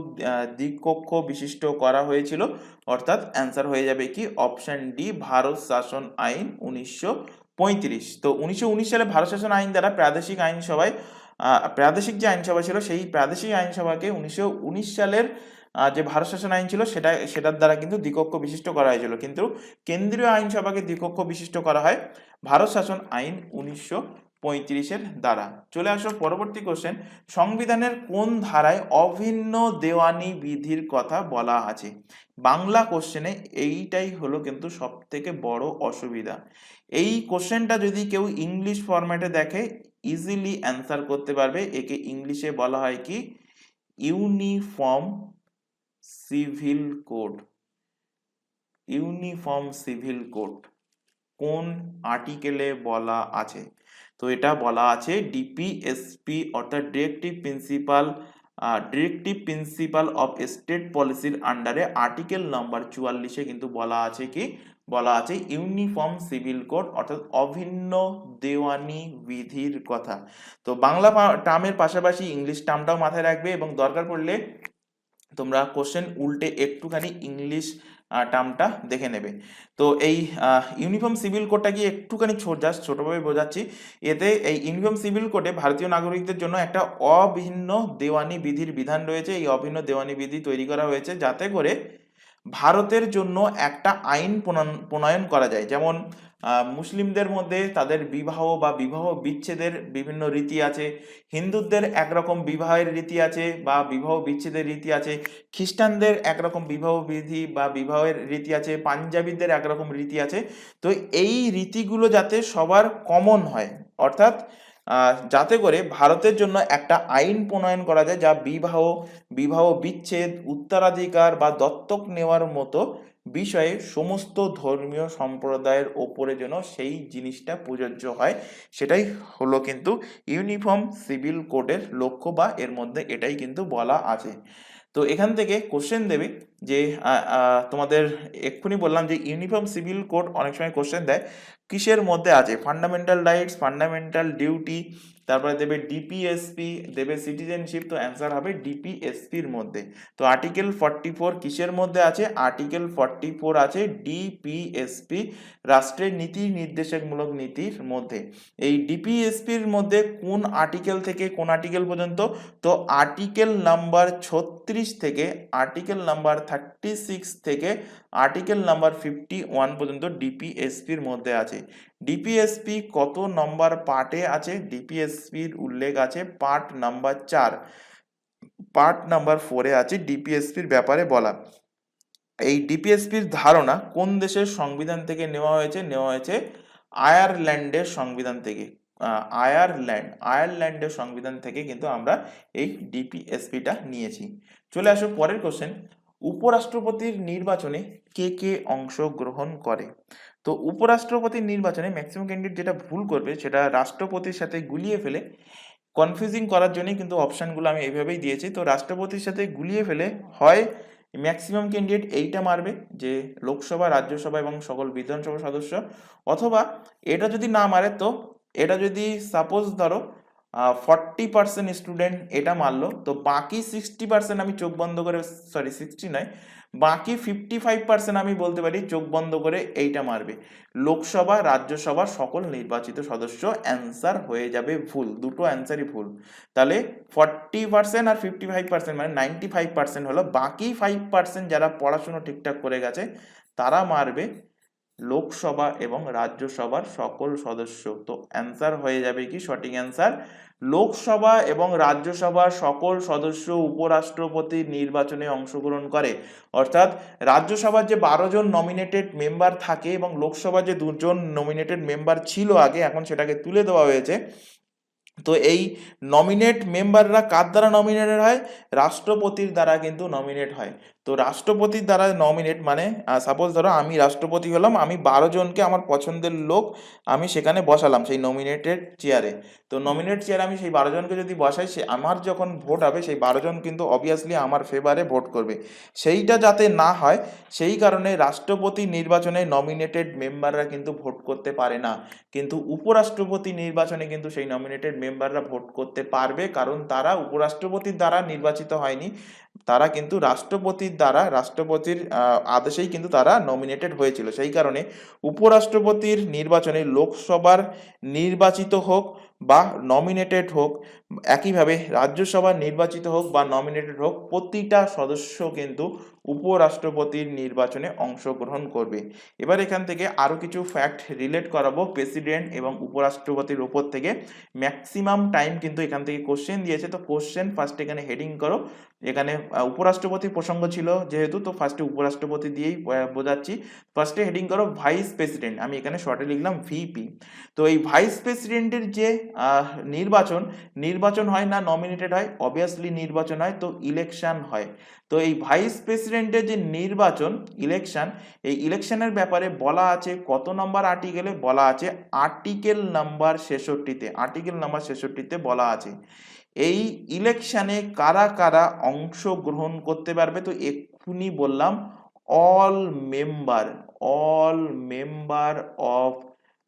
দ্বিকক্ষ বিশিষ্ট করা হয়েছিল, অর্থাৎ অ্যান্সার হয়ে যাবে কি অপশন ডি, ভারত শাসন আইন 1935। তো 1919 সালে ভারত শাসন আইন দ্বারা প্রাদেশিক আইনসভায় প্রাদেশিক যে আইনসভা ছিল সেই প্রাদেশিক আইনসভাকে 1919 সালের যে ভারত শাসন আইন ছিল সেটার দ্বারা কিন্তু দ্বিকক্ষ বিশিষ্ট করা হয়েছিল, কিন্তু কেন্দ্রীয় আইনসভাকে দ্বিকক্ষ বিশিষ্ট করা হয় ভারত শাসন আইন 1935-এর দ্বারা। চলে আসো পরবর্তী কোশ্চেন, সংবিধানের কোন ধারায় অভিন্ন দেওয়ানি বিধির কথা বলা আছে? বাংলা কোশ্চেনে এইটাই হলো কিন্তু সব থেকে বড় অসুবিধা। এই কোশ্চেনটা যদি কেউ ইংলিশ ফরম্যাটে দেখে ইজিলি অ্যান্সার করতে পারবে। একে ইংলিশে বলা হয় কি uniform civil code. Uniform civil code কোন আর্টিকেলে বলা আছে? তো এটা বলা আছে ডিপিএসপি অর্থাৎ ডিরেক্টিভ প্রিন্সিপাল অফ স্টেট পলিসির আন্ডারে আর্টিকেল নাম্বার 44-এ কিন্তু বলা আছে কি, বলা আছে ইউনিফর্ম সিভিল কোড অর্থাৎ অভিন্ন দেওয়ানি বিধির কথা। তো বাংলা টার্মের পাশাপাশি ইংলিশ টার্মটাও মাথায় রাখবে এবং দরকার পড়লে তোমরা কোশ্চেন উল্টে একটুখানি ইংলিশ টার্মটা দেখে নেবে। তো এই ইউনিফর্ম সিভিল কোডটা কি একটুখানি জাস্ট ছোটভাবে বোঝাচ্ছি। এতে এই ইউনিফর্ম সিভিল কোডে ভারতীয় নাগরিকদের জন্য একটা অভিন্ন দেওয়ানি বিধির বিধান রয়েছে। এই অভিন্ন দেওয়ানি বিধি তৈরি করা হয়েছে যাতে করে ভারতের জন্য একটা আইন প্রণয়ন করা যায়। যেমন মুসলিমদের মধ্যে তাদের বিবাহ বা বিবাহ বিচ্ছেদের বিভিন্ন রীতি আছে, হিন্দুদের একরকম বিবাহের রীতি আছে বা বিবাহ বিচ্ছেদের রীতি আছে, খ্রিস্টানদের একরকম বিবাহ বিধি বা বিবাহের রীতি আছে, পাঞ্জাবিদের একরকম রীতি আছে। তো এই রীতিগুলো যাতে সবার কমন হয়, অর্থাৎ যাতে করে ভারতের জন্য একটা আইন প্রণয়ন করা যায় যা বিবাহ বিচ্ছেদ, উত্তরাধিকার বা দত্তক নেওয়ার মতো বিষয়ে সমস্ত ধর্মীয় সম্প্রদায়ের ওপরে যেন সেই জিনিসটা প্রযোজ্য হয়, সেটাই হলো কিন্তু ইউনিফর্ম সিভিল কোডের লক্ষ্য বা এর মধ্যে এটাই কিন্তু বলা আছে। তো এখান থেকে কোশ্চেন দেবে যে তোমাদের এক্ষুনি বললাম যে ইউনিফর্ম সিভিল কোড অনেক সময় কোশ্চেন দেয় কিসের মধ্যে আছে, ফান্ডামেন্টাল রাইটস, ফান্ডামেন্টাল ডিউটি, তারপরে দেবে ডিপিএসপি, দেবে সিটিজেনশিপ। তো অ্যান্সার হবে ডিপিএসপির মধ্যে। তো আর্টিকেল 44 কিসের মধ্যে আছে? আর্টিকেল 44 আছে ডিপিএসপি, রাষ্ট্রের নীতি নির্দেশকমূলক নীতির মধ্যে। এই ডিপিএসপির মধ্যে কোন আর্টিকেল থেকে কোন আর্টিকেল পর্যন্ত? তো আর্টিকেল নাম্বার 36 থেকে আর্টিকেল নাম্বার 36 থেকে আর্টিকেল নাম্বার 51 পর্যন্ত ডিপিএসপির মধ্যে আছে। ডিপিএসপি কত নম্বর পার্টে আছে? ডিপিএসপির উল্লেখ আছে পার্ট নাম্বার 4, পার্ট নাম্বার 4-এ আছে ডিপিএসপির ব্যাপারে বলা। এই ডিপিএসপির ধারণা কোন দেশের সংবিধান থেকে নেওয়া হয়েছে? নেওয়া হয়েছে আয়ারল্যান্ডের সংবিধান থেকে। আয়ারল্যান্ডের সংবিধান থেকে কিন্তু আমরা এই ডিপিএসপিটা নিয়েছি। চলে আসো পরের কোশ্চেন, উপরাষ্ট্রপতির নির্বাচনে কে কে অংশগ্রহণ করে? তো উপরাষ্ট্রপতির নির্বাচনে ম্যাক্সিমাম ক্যান্ডিডেট যেটা ভুল করবে সেটা রাষ্ট্রপতির সাথে গুলিয়ে ফেলে, কনফিউজিং করার জন্যই কিন্তু অপশানগুলো আমি এইভাবেই দিয়েছি। তো রাষ্ট্রপতির সাথে গুলিয়ে ফেলে হয় ম্যাক্সিমাম ক্যান্ডিডেট এইটা মারবে যে লোকসভা, রাজ্যসভা এবং সকল বিধানসভা সদস্য, অথবা এটা যদি না মারে তো এটা যদি সাপোজ ধরো 40% স্টুডেন্ট এটা মারলো, তো বাকি 60% আমি চোখ বন্ধ করে, সরি 60 নয়, বাকি 55% আমি বলতে পারি চোখ বন্ধ করে এইটা মারবে, লোকসভা রাজ্যসভা সকল নির্বাচিত সদস্য। অ্যান্সার হয়ে যাবে ভুল, দুটো অ্যান্সারই ভুল। তাহলে 40% আর 55% মানে 95% হলো, বাকি 5% যারা পড়াশুনো ঠিকঠাক করে গেছে তারা মারবে লোকসভা এবং রাজ্যসভার সকল সদস্য। তো অ্যান্সার হয়ে যাবে কি? সঠিক অ্যান্সার লোকসভা এবং রাজ্যসভার সকল সদস্য উপরাষ্ট্রপতির নির্বাচনে অংশগ্রহণ করে। অর্থাৎ রাজ্যসভার যে 12 জন নমিনেটেড মেম্বার থাকে এবং লোকসভার যে 2 জন নমিনেটেড মেম্বার ছিল আগে, এখন সেটাকে তুলে দেওয়া হয়েছে। তো এই নমিনেট মেম্বাররা কার দ্বারা নমিনেটেড হয়? রাষ্ট্রপতির দ্বারা কিন্তু নমিনেট হয়। তো রাষ্ট্রপতির দ্বারা নমিনেট মানে সাপোজ ধরো আমি রাষ্ট্রপতি হলাম, আমি 12 জনকে আমার পছন্দের লোক আমি সেখানে বসালাম সেই নমিনেটেড চেয়ারে। তো নমিনেট চেয়ারে আমি সেই 12 জনকে যদি বসাই, সে আমার যখন ভোট হবে সেই 12 জন কিন্তু অবভিয়াসলি আমার ফেভারে ভোট করবে। সেইটা যাতে না হয় সেই কারণে রাষ্ট্রপতি নির্বাচনে নমিনেটেড মেম্বাররা কিন্তু ভোট করতে পারে না, কিন্তু উপরাষ্ট্রপতি নির্বাচনে কিন্তু সেই নমিনেটেড মেম্বাররা ভোট করতে পারবে, কারণ তারা উপরাষ্ট্রপতির দ্বারা নির্বাচিত হয়নি, তারা কিন্তু রাষ্ট্রপতির আদেশেই কিন্তু তারা নমিনেটেড হয়েছিল। সেই কারণে উপরাষ্ট্রপতির নির্বাচনে লোকসভার নির্বাচিত হোক বা নমিনেটেড হোক, একইভাবে রাজ্যসভার নির্বাচিত হোক বা নমিনেটেড হোক, প্রতিটা সদস্য কিন্তু উপরাষ্ট্রপতির নির্বাচনে অংশগ্রহণ করবে। এবার এখান থেকে আরো কিছু ফ্যাক্ট রিলেট করাবো প্রেসিডেন্ট এবং উপরাষ্ট্রপতির উপর থেকে। ম্যাক্সিমাম টাইম কিন্তু এখান থেকে কোশ্চেন দিয়েছে, তো কোশ্চেন ফার্স্ট এখানে হেডিং করো। এখানে উপরাষ্ট্রপতি প্রসঙ্গ ছিল যেহেতু, তো ফার্স্টে উপরাষ্ট্রপতি দিয়েই বোঝাচ্ছি। ফার্স্টে হেডিং করো ভাইস প্রেসিডেন্ট, আমি এখানে শর্টে লিখলাম ভিপি। তো এই ভাইস প্রেসিডেন্টের যে নির্বাচন হয় না নমিনেটেড হয়? অবভিয়াসলি নির্বাচন হয়, তো ইলেকশন হয়। তো এই ভাইস প্রেসিডেন্টের যে নির্বাচন, ইলেকশন, এই ইলেকশনের ব্যাপারে বলা আছে কত নম্বর আর্টিকেলে? বলা আছে আর্টিকেল নাম্বার 66-তে। আর্টিকেল নাম্বার 66-তে বলা আছে এই ইলেকশনে কারা কারা অংশগ্রহণ করতে পারবে। তো এক্ষুনি বললাম all member of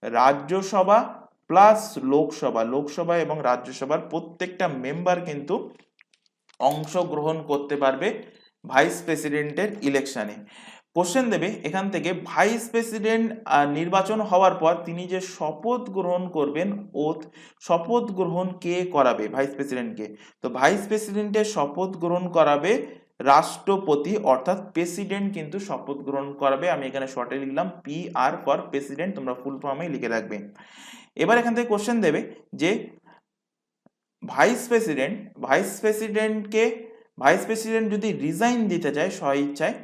Rajya Sabha plus Lok Sabha এবং রাজ্যসভার প্রত্যেকটা মেম্বার কিন্তু অংশগ্রহণ করতে পারবে ভাইস প্রেসিডেন্টের ইলেকশনে। কোশ্চেন দেবে এখান থেকে, ভাইস প্রেসিডেন্ট নির্বাচন হওয়ার পর তিনি যে শপথ গ্রহণ করবেন, শপথ গ্রহণ কে করাবে ভাইস প্রেসিডেন্টকে? তো ভাইস প্রেসিডেন্টের শপথ গ্রহণ করাবে রাষ্ট্রপতি, অর্থাৎ প্রেসিডেন্ট কিন্তু শপথ গ্রহণ করাবে। আমি এখানে শর্টে লিখলাম PR ফর প্রেসিডেন্ট, তোমরা ফুল ফর্মেই লিখে রাখবে। এবার এখান থেকে কোশ্চেন দেবে যে ভাইস প্রেসিডেন্ট যদি রিজাইন দিতে চায়, স্বইচ্ছায়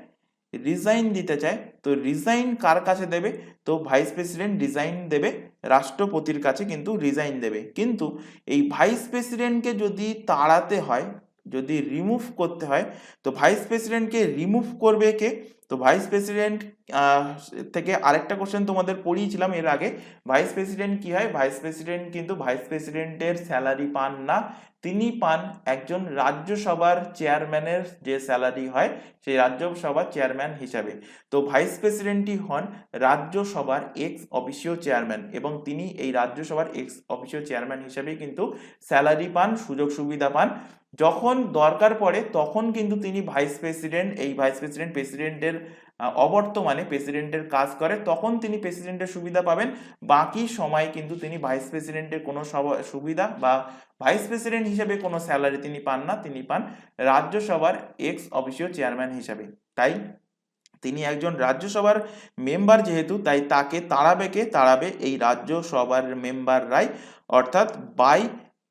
রিজাইন দিতে চায়, তো রিজাইন কার কাছে দেবে? তো ভাইস প্রেসিডেন্ট রিজাইন দেবে রাষ্ট্রপতির কাছে কিন্তু রিজাইন দেবে। কিন্তু এই ভাইস প্রেসিডেন্টকে যদি তাড়াতে হয়, যদি রিমুভ করতে হয়, তো ভাইস প্রেসিডেন্টকে রিমুভ করবে কে? তো ভাইস প্রেসিডেন্ট থেকে আরেকটা কোশ্চেন তোমাদের পড়িয়েছিলাম এর আগে, ভাইস প্রেসিডেন্ট কি হয়? ভাইস প্রেসিডেন্ট কিন্তু ভাইস প্রেসিডেন্টের স্যালারি পান না, তিনি পান একজন রাজ্যসভার চেয়ারম্যানের যে স্যালারি হয় সেই রাজ্যসভার চেয়ারম্যান হিসাবে। তো ভাইস প্রেসিডেন্টই হন রাজ্যসভার এক্স অফিসিও চেয়ারম্যান, এবং তিনি এই রাজ্যসভার এক্স অফিসিও চেয়ারম্যান হিসাবেই কিন্তু স্যালারি পান, সুযোগ সুবিধা পান। যখন দরকার পড়ে তখন কিন্তু তিনি প্রেসিডেন্টের অবর্তমানে প্রেসিডেন্টের কাজ করে, তখন তিনি প্রেসিডেন্টের সুবিধা পাবেন। বাকি সময় কিন্তু তিনি ভাইস প্রেসিডেন্টের কোনো সুবিধা বা ভাইস প্রেসিডেন্ট হিসেবে কোনো স্যালারি তিনি পান না, তিনি পান রাজ্যসভার এক্স অফিসিও চেয়ারম্যান হিসাবে। তাই তিনি একজন রাজ্যসভার মেম্বার যেহেতু, তাই তাকে তাড়াবে এই রাজ্যসভার মেম্বাররাই, অর্থাৎ by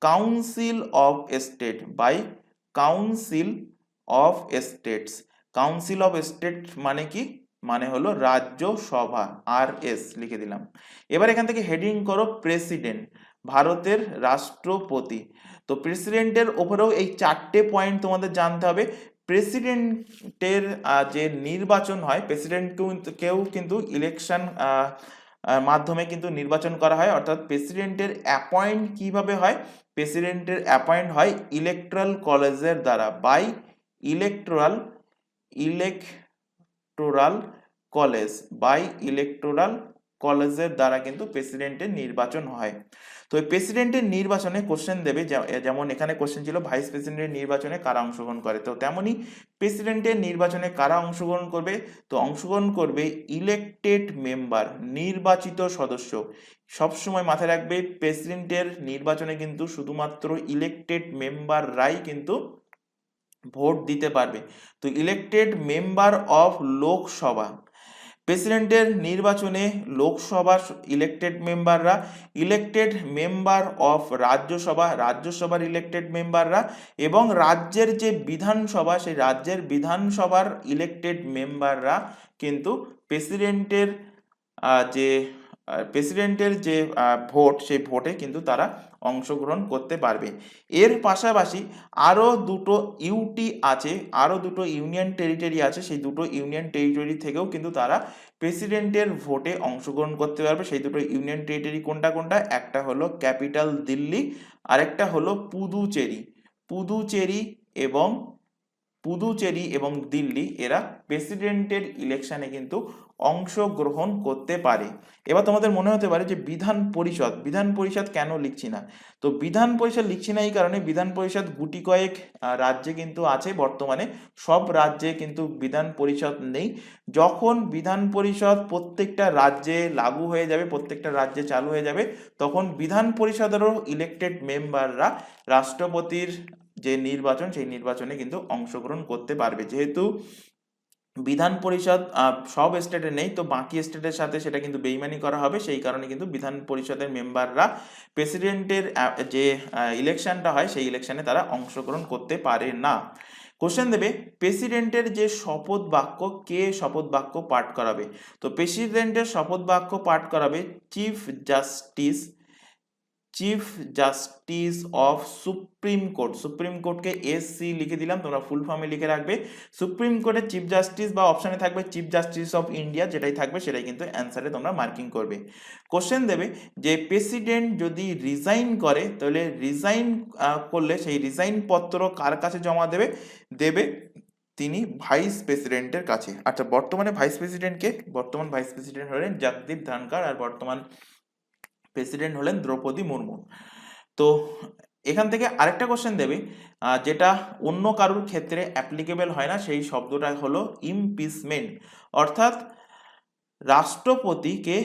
council of state, by council of states. Council of state মানে কি, মানে হলো রাজ্যসভা, RS লিখে দিলাম। এবার এখান থেকে হেডিং করো প্রেসিডেন্ট, ভারতের রাষ্ট্রপতি। তো প্রেসিডেন্টের ওপরেও এই 4টে পয়েন্ট তোমাদের জানতে হবে। প্রেসিডেন্টের যে নির্বাচন হয়, প্রেসিডেন্টকেও কিন্তু ইলেকশন মাধ্যমে কিন্তু নির্বাচন করা হয়, অর্থাৎ প্রেসিডেন্টের অ্যাপয়েন্ট কিভাবে হয়, প্রেসিডেন্টের অ্যাপয়েন্ট হয় ইলেকট্রাল কলেজের দ্বারা, by electoral college, by electoral কলেজের দ্বারা কিন্তু প্রেসিডেন্টের নির্বাচন হয়। তো এই প্রেসিডেন্টের নির্বাচনে কোশ্চেন দেবে, যেমন এখানে কোশ্চেন ছিল ভাইস প্রেসিডেন্টের নির্বাচনে কারা অংশগ্রহণ করে, তো তেমনি প্রেসিডেন্টের নির্বাচনে কারা অংশগ্রহণ করবে, তো অংশগ্রহণ করবে ইলেকটেড মেম্বার, নির্বাচিত সদস্য। সবসময় মাথায় রাখবে প্রেসিডেন্টের নির্বাচনে কিন্তু শুধুমাত্র ইলেকটেড মেম্বাররাই কিন্তু ভোট দিতে পারবে। তো ইলেকটেড মেম্বার অফ লোকসভা, প্রেসিডেন্টের নির্বাচনে লোকসভার ইলেকটেড মেম্বাররা, ইলেকটেড মেম্বার অফ রাজ্যসভার ইলেকটেড মেম্বাররা, এবং রাজ্যের যে বিধানসভা, সেই রাজ্যের বিধানসভার ইলেকটেড মেম্বাররা কিন্তু প্রেসিডেন্টের যে ভোট, সেই ভোটে কিন্তু তারা অংশগ্রহণ করতে পারবে। এর পাশাপাশি আরও দুটো ইউনিয়ন টেরিটরি আছে, সেই দুটো ইউনিয়ন টেরিটরি থেকেও কিন্তু তারা প্রেসিডেন্টের ভোটে অংশগ্রহণ করতে পারবে। সেই দুটো ইউনিয়ন টেরিটরি কোনটা, একটা হলো ক্যাপিটাল দিল্লি, আরেকটা হলো পুদুচেরি এবং দিল্লি, এরা প্রেসিডেন্টের ইলেকশনে কিন্তু অংশগ্রহণ করতে পারে। এবার তোমাদের মনে হতে পারে যে বিধান পরিষদ কেন লিখছি না, তো বিধান পরিষদ লিখছি না এই কারণে, বিধান পরিষদ গুটি কয়েক রাজ্যে কিন্তু আছে বর্তমানে, সব রাজ্যে কিন্তু বিধান পরিষদ নেই। যখন বিধান পরিষদ প্রত্যেকটা রাজ্যে লাগু হয়ে যাবে, প্রত্যেকটা রাজ্যে চালু হয়ে যাবে, তখন বিধান পরিষদেরও ইলেকটেড মেম্বাররা রাষ্ট্রপতির যে নির্বাচন, সেই নির্বাচনে কিন্তু অংশগ্রহণ করতে পারবে। যেহেতু বিধান পরিষদ সব স্টেটে নেই, তো বাকি স্টেটের সাথে সেটা কিন্তু বেইমানি করা হবে, সেই কারণে কিন্তু বিধান পরিষদের মেম্বাররা প্রেসিডেন্টের যে ইলেকশনটা হয়, সেই ইলেকশনে তারা অংশগ্রহণ করতে পারে না। কোশ্চেন দেবে প্রেসিডেন্টের যে শপথ বাক্য, কে শপথ বাক্য পাঠ করাবে, তো প্রেসিডেন্টের শপথ বাক্য পাঠ করাবে চিফ জাস্টিস অফ সুপ্রিম কোর্টকে SC লিখে দিলাম, তোমরা ফুল ফর্মে লিখে রাখবে। সুপ্রিম কোর্টের চিফ জাস্টিস, বা অপশনে থাকবে চিফ জাস্টিস অফ ইন্ডিয়া, যেটাই থাকবে সেটাই কিন্তু অ্যান্সারে তোমরা মার্কিং করবে। কোশ্চেন দেবে যে প্রেসিডেন্ট যদি রিজাইন করে, তাহলে রিজাইন করলে সেই রিজাইন পত্র কার কাছে জমা দেবে তিনি ভাইস প্রেসিডেন্টের কাছে। আচ্ছা, বর্তমান ভাইস প্রেসিডেন্ট হলেন জগদীপ ধনখড়, আর বর্তমান প্রেসিডেন্ট হলেন দ্রৌপদী মুর্মু। তো এখান থেকে আরেকটা কোশ্চেন দেবে, যেটা অন্য কারোর ক্ষেত্রে অ্যাপ্লিকেবল হয় না, সেই শব্দটা হলো ইমপিচমেন্ট, অর্থাৎ রাষ্ট্রপতিকে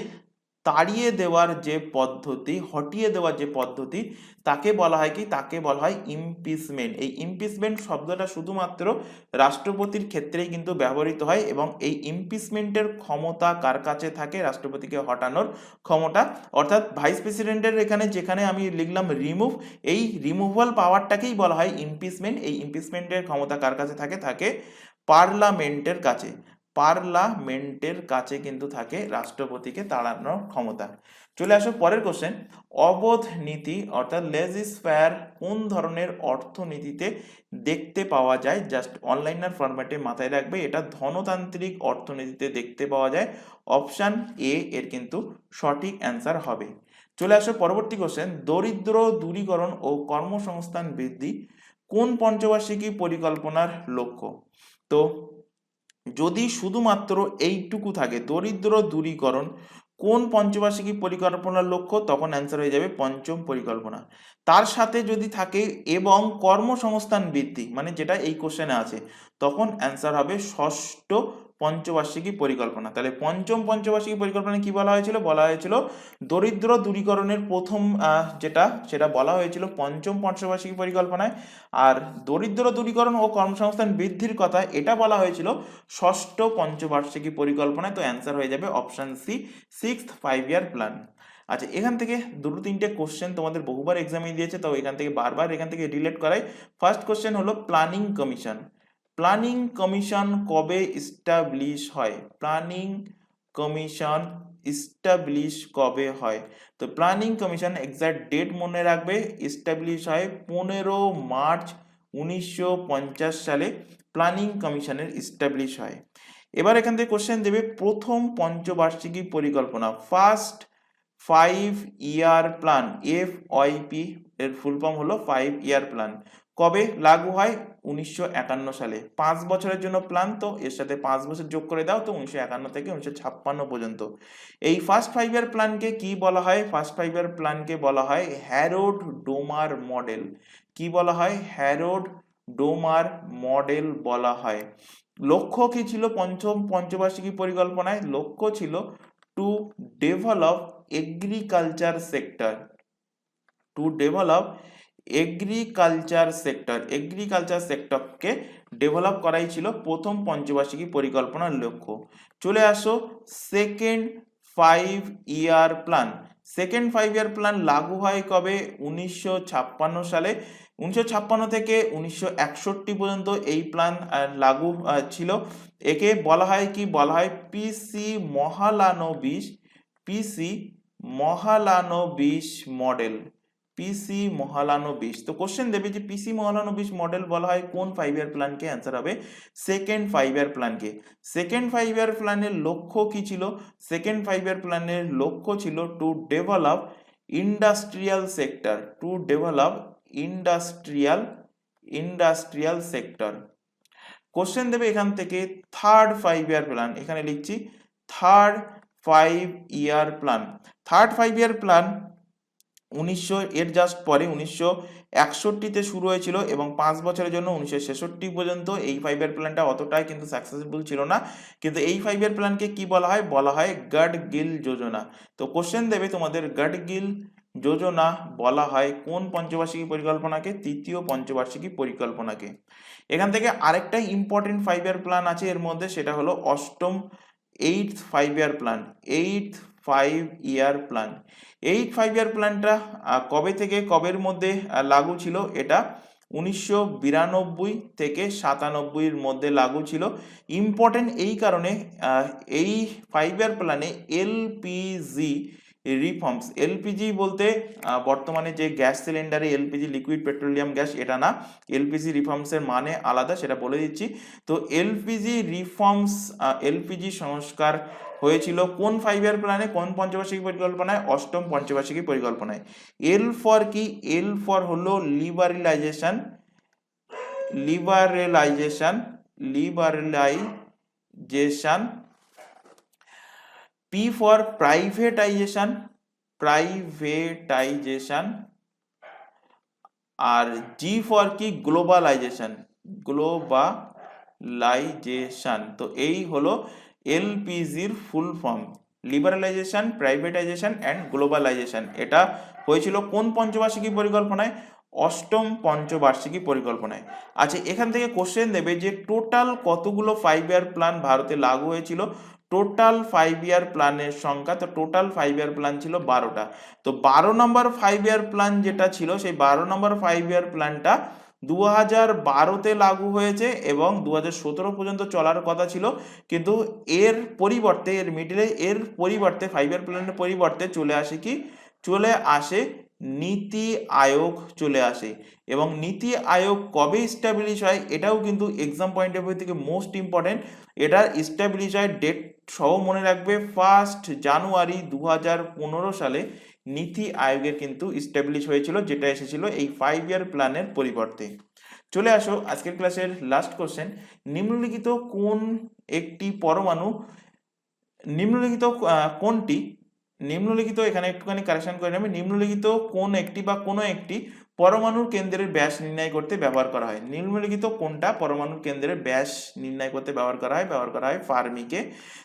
তাড়িয়ে দেওয়ার যে পদ্ধতি, হটিয়ে দেওয়ার যে পদ্ধতি, তাকে বলা হয় কি, তাকে বলা হয় ইমপিচমেন্ট। এই ইমপিচমেন্ট শব্দটা শুধুমাত্র রাষ্ট্রপতির ক্ষেত্রেই কিন্তু ব্যবহৃত হয়, এবং এই ইমপিচমেন্টের ক্ষমতা কার কাছে থাকে, রাষ্ট্রপতিকে হটানোর ক্ষমতা, অর্থাৎ ভাইস প্রেসিডেন্টের এখানে যেখানে আমি লিখলাম রিমুভ, এই রিমুভাল পাওয়ারটাকেই বলা হয় ইমপিচমেন্ট। এই ইমপিচমেন্টের ক্ষমতা কার কাছে থাকে পার্লামেন্টের কাছে কিন্তু থাকে রাষ্ট্রপতিকে তাড়ানোর ক্ষমতা। চলে আসো পরের কোশ্চেন, অবোধ নীতি অর্থাৎ লেজিসফেয়ার কোন ধরনের অর্থনীতিতে দেখতে পাওয়া যায়, জাস্ট অনলাইনার ফরম্যাটে মাথায় রাখবে, এটা ধনতান্ত্রিক অর্থনীতিতে দেখতে পাওয়া যায়। অপশন A এর কিন্তু সঠিক অ্যান্সার হবে। চলে আসো পরবর্তী কোশ্চেন, দরিদ্র দূরীকরণ ও কর্মসংস্থান বৃদ্ধি কোন পঞ্চবার্ষিকী পরিকল্পনার লক্ষ্য। তো যদি শুধুমাত্র এইটুকু থাকে, দরিদ্র দূরীকরণ কোন পঞ্চবার্ষিকী পরিকল্পনার লক্ষ্য, তখন অ্যান্সার হয়ে যাবে পঞ্চম পরিকল্পনা। তার সাথে যদি থাকে এবং কর্মসংস্থান বৃদ্ধি, মানে যেটা এই কোশ্চেনে আছে, তখন অ্যান্সার হবে ষষ্ঠ পঞ্চবার্ষিকী পরিকল্পনা। তাহলে পঞ্চম পঞ্চবার্ষিকী পরিকল্পনা কি বলা হয়েছিল? বলা হয়েছিল দরিদ্র দূরীকরণের প্রথম সেটা বলা হয়েছিল পঞ্চম পঞ্চবার্ষিকী পরিকল্পনায়। আর দরিদ্র দূরীকরণ ও কর্মসংস্থান বৃদ্ধির কথা এটা বলা হয়েছিল ষষ্ঠ পঞ্চবার্ষিকী পরিকল্পনায়। তো অ্যান্সার হয়ে যাবে option C, 6th 5-year plan. আচ্ছা, এখান থেকে দুটো তিনটে কোশ্চেন তোমাদের বহুবার এক্সামে দিয়েছে, তো এখান থেকে বারবার এখান থেকে রিলেট করাই। ফার্স্ট কোশ্চেন হলো প্ল্যানিং কমিশন। প্ল্যানিং কমিশন কবে ইস্টাবলিশ হয়? প্ল্যানিং কমিশন ইস্টাবলিশ কবে হয়? তো প্ল্যানিং কমিশন এক্সাক্ট ডেট মনে রাখবে, ইস্টাবলিশ হয় 15 মার্চ 1950 সালে প্ল্যানিং কমিশনের ইস্টাবলিশ হয়। এবার এখান থেকে কোশ্চেন দেবে প্রথম পঞ্চবার্ষিকী পরিকল্পনা, ফার্স্ট 5-year প্ল্যান, FYP এর ফুল ফর্ম হলো 5-year প্ল্যান, কবে লাগু হয়? 1951 সালে। 5 বছরের জন্য প্ল্যান, তো এর সাথে 5 বছর যোগ করে দাও, তো 1951 থেকে 1956 পর্যন্ত। এই ফার্স্ট 5-year প্ল্যানকে কি বলা হয়? ফার্স্ট 5-year প্ল্যানকে বলা হয় হ্যারোড ডোমার মডেল। কি বলা হয়? হ্যারোড ডোমার মডেল বলা হয়। লক্ষ্য কি ছিল পঞ্চম পঞ্চবার্ষিকী পরিকল্পনায়? লক্ষ্য ছিল to develop agriculture sector, to develop agriculture sector, agriculture সেক্টরকে ডেভেলপ করাই ছিল প্রথম পঞ্চবার্ষিকী পরিকল্পনার লক্ষ্য। চলে আসো second 5-year plan. Second 5-year plan লাগু হয় কবে? 1956 সালে। 1956 থেকে 1961 পর্যন্ত এই প্ল্যান লাগু ছিল। একে বলা হয় কি? বলা হয় পিসি মহালানোবিশ, পিসি মহালানোবিশ মডেল, পিসি মহালানোবিশ। তো কোশ্চেন দেবে যে পিসি মহালানোবিশ মডেল বলা হয় কোন 5-year প্ল্যানকে? অ্যান্সার হবে সেকেন্ড 5-year প্ল্যানকে। সেকেন্ড 5-year প্ল্যানের লক্ষ্য কি ছিল? সেকেন্ড 5-year প্ল্যানের লক্ষ্য ছিল to develop industrial sector, to develop industrial sector. Question দেবে এখান থেকে থার্ড 5-year প্ল্যান, এখানে লিখছি third 5-year plan. Third 5-year plan 1900 এর জাস্ট পরে 1961-তে শুরু হয়েছিল এবং 5 বছরের জন্য 1966 পর্যন্ত। এই 5-year প্ল্যানটা অতটাই কিন্তু সাকসেসফুল ছিল না, কিন্তু এই 5-year প্ল্যানকে কি বলা হয়? বলা হয় গাডগিল যোজনা। তো কোশ্চেন দেবে তোমাদের গাডগিল যোজনা বলা হয় কোন পঞ্চবার্ষিকী পরিকল্পনাকে? তৃতীয় পঞ্চবার্ষিকী পরিকল্পনাকে। এখান থেকে আরেকটা ইম্পর্টেন্ট 5-year প্ল্যান আছে এর মধ্যে, সেটা হলো অষ্টম 8th 5-year plan, 8th 5-year plan. 8th 5-year প্ল্যানটা কবে থেকে কবের মধ্যে লাগু ছিল? এটা 1992 থেকে 97 এর মধ্যে লাগু ছিল। ইম্পর্টেন্ট এই কারণে, এই 5-year প্ল্যানে এলপিজি রিফর্মস, এলপিজি বলতে বর্তমানে যে গ্যাস সিলিন্ডারে এলপিজি লিকুইড পেট্রোলিয়াম গ্যাস, এটা না, এলপিজি রিফর্মস এর মানে আলাদা, সেটা বলে দিচ্ছি। তো এলপিজি রিফর্মস, এলপিজি সংস্কার হয়েছিল কোন 5-year প্ল্যানে? কোন পঞ্চবার্ষিকী পরিকল্পনায়? অষ্টম পঞ্চবার্ষিকী পরিকল্পনায়। এল ফর কি? এল ফর হলো liberalisation, liberalisation, liberalisation. P for privatisation, privatisation. আর জি ফর কি? Globalisation, globalisation. তো এই হলো এলপিজির full form, liberalisation, privatisation and globalisation. এটা হয়েছিল কোন পঞ্চবার্ষিকী পরিকল্পনায়? অষ্টম পঞ্চবার্ষিকী পরিকল্পনায়। আচ্ছা, এখান থেকে কোশ্চেন দেবে যে টোটাল কতগুলো 5-year প্ল্যান ভারতে লাগু হয়েছিল? টোটাল 5-year প্ল্যানের সংখ্যা, তো টোটাল 5-year প্ল্যান ছিল 12টা। তো 12 নম্বর 5-year প্ল্যান যেটা ছিল, সেই 12 নম্বর 5-year প্ল্যানটা 2012-তে লাগু হয়েছে এবং 2017 পর্যন্ত চলার কথা ছিল, কিন্তু এর পরিবর্তে, এর মিডিলে এর পরিবর্তে 5-year প্ল্যানের পরিবর্তে চলে আসে কি? চলে আসে নীতি আয়োগ চলে আসে। এবং নীতি আয়োগ কবে ইস্টাবলিশ হয়? এটাও কিন্তু এক্সাম পয়েন্ট অফ ভিউ থেকে মোস্ট ইম্পর্টেন্ট। এটার ইস্টাবলিশ হয় ডেট সহ মনে রাখবে, 1 জানুয়ারি 2015 সালে নীতি আয়োগের কিন্তু ইস্টাবলিশ হয়েছিল, যেটা এসেছিল এই 5-year প্ল্যানের পরিবর্তে। চলে আসো আজকের ক্লাসের লাস্ট কোশ্চেন। নিম্নলিখিত কোন একটি পরমাণু, নিম্নলিখিত কোনটি, নিম্নলিখিত, এখানে একটুখানি কারেকশন করে নেবে, নিম্নলিখিত কোন একটি বা কোনো একটি পরমাণুর কেন্দ্রের ব্যাস নির্ণয় করতে ব্যবহার করা হয়। নিম্নলিখিত কোনটা পরমাণুর কেন্দ্রের ব্যাস নির্ণয় করতে ব্যবহার করা হয় ফার্মিকে।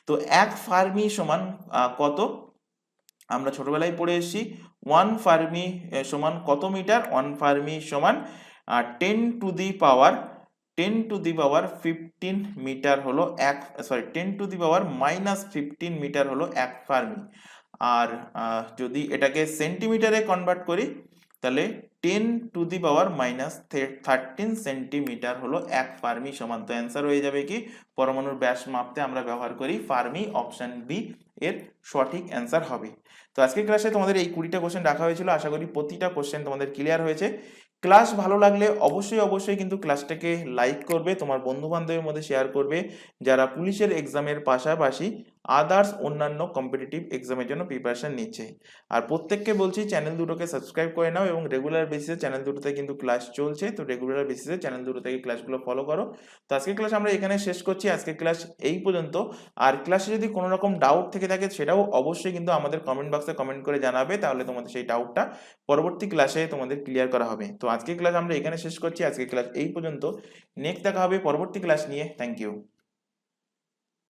তো 1 ফার্মি সমান কত? আমরা ছোটবেলায় পড়ে এসেছি 1 ফার্মি সমান কত মিটার? 1 ফার্মি সমান 10 টু দি পাওয়ার 15 মিটার হলো 10 টু দি পাওয়ার -15 মিটার হলো 1 ফার্মি। আর যদি এটাকে সেন্টিমিটারে কনভার্ট করি তাহলে 10 টু দি পাওয়ার -13 সেন্টিমিটার হলো 1 ফার্মি সমান। তো অ্যান্সার হয়ে যাবে কি পরমাণুর ব্যাস মাপতে আমরা ব্যবহার করি ফার্মি, অপশন বি এর সঠিক অ্যান্সার হবে। তো আজকের ক্লাসে তোমাদের এই 20টা কোশ্চেন রাখা হয়েছিল, আশা করি প্রতিটা কোশ্চেন তোমাদের ক্লিয়ার হয়েছে। ক্লাস ভালো লাগলে অবশ্যই কিন্তু ক্লাসটাকে লাইক করবে, তোমার বন্ধু বান্ধবের মধ্যে শেয়ার করবে যারা পুলিশের এক্সামের পাশাপাশি আদার্স অন্যান্য কম্পিটিটিভ এক্সামের জন্য প্রিপারেশন নিচ্ছে। আর প্রত্যেককে বলছি চ্যানেল দুটোকে সাবস্ক্রাইব করে নাও এবং রেগুলার বেসিসে চ্যানেল দুটোতে কিন্তু ক্লাস চলছে, তো রেগুলার বেসিসে চ্যানেল দুটো থেকে ক্লাসগুলো ফলো করো। তো আজকের ক্লাস আমরা এখানে শেষ করছি, আজকের ক্লাস এই পর্যন্ত। আর ক্লাসে যদি কোনো রকম ডাউট থেকে থাকে সেটাও অবশ্যই কিন্তু আমাদের কমেন্ট বক্সে কমেন্ট করে জানাবে, তাহলে তোমাদের সেই ডাউটটা পরবর্তী ক্লাসে তোমাদের ক্লিয়ার করা হবে। তো আজকের ক্লাস আমরা এখানে শেষ করছি, আজকের ক্লাস এই পর্যন্ত। নেক্সট দেখা হবে পরবর্তী ক্লাস নিয়ে। Thank you.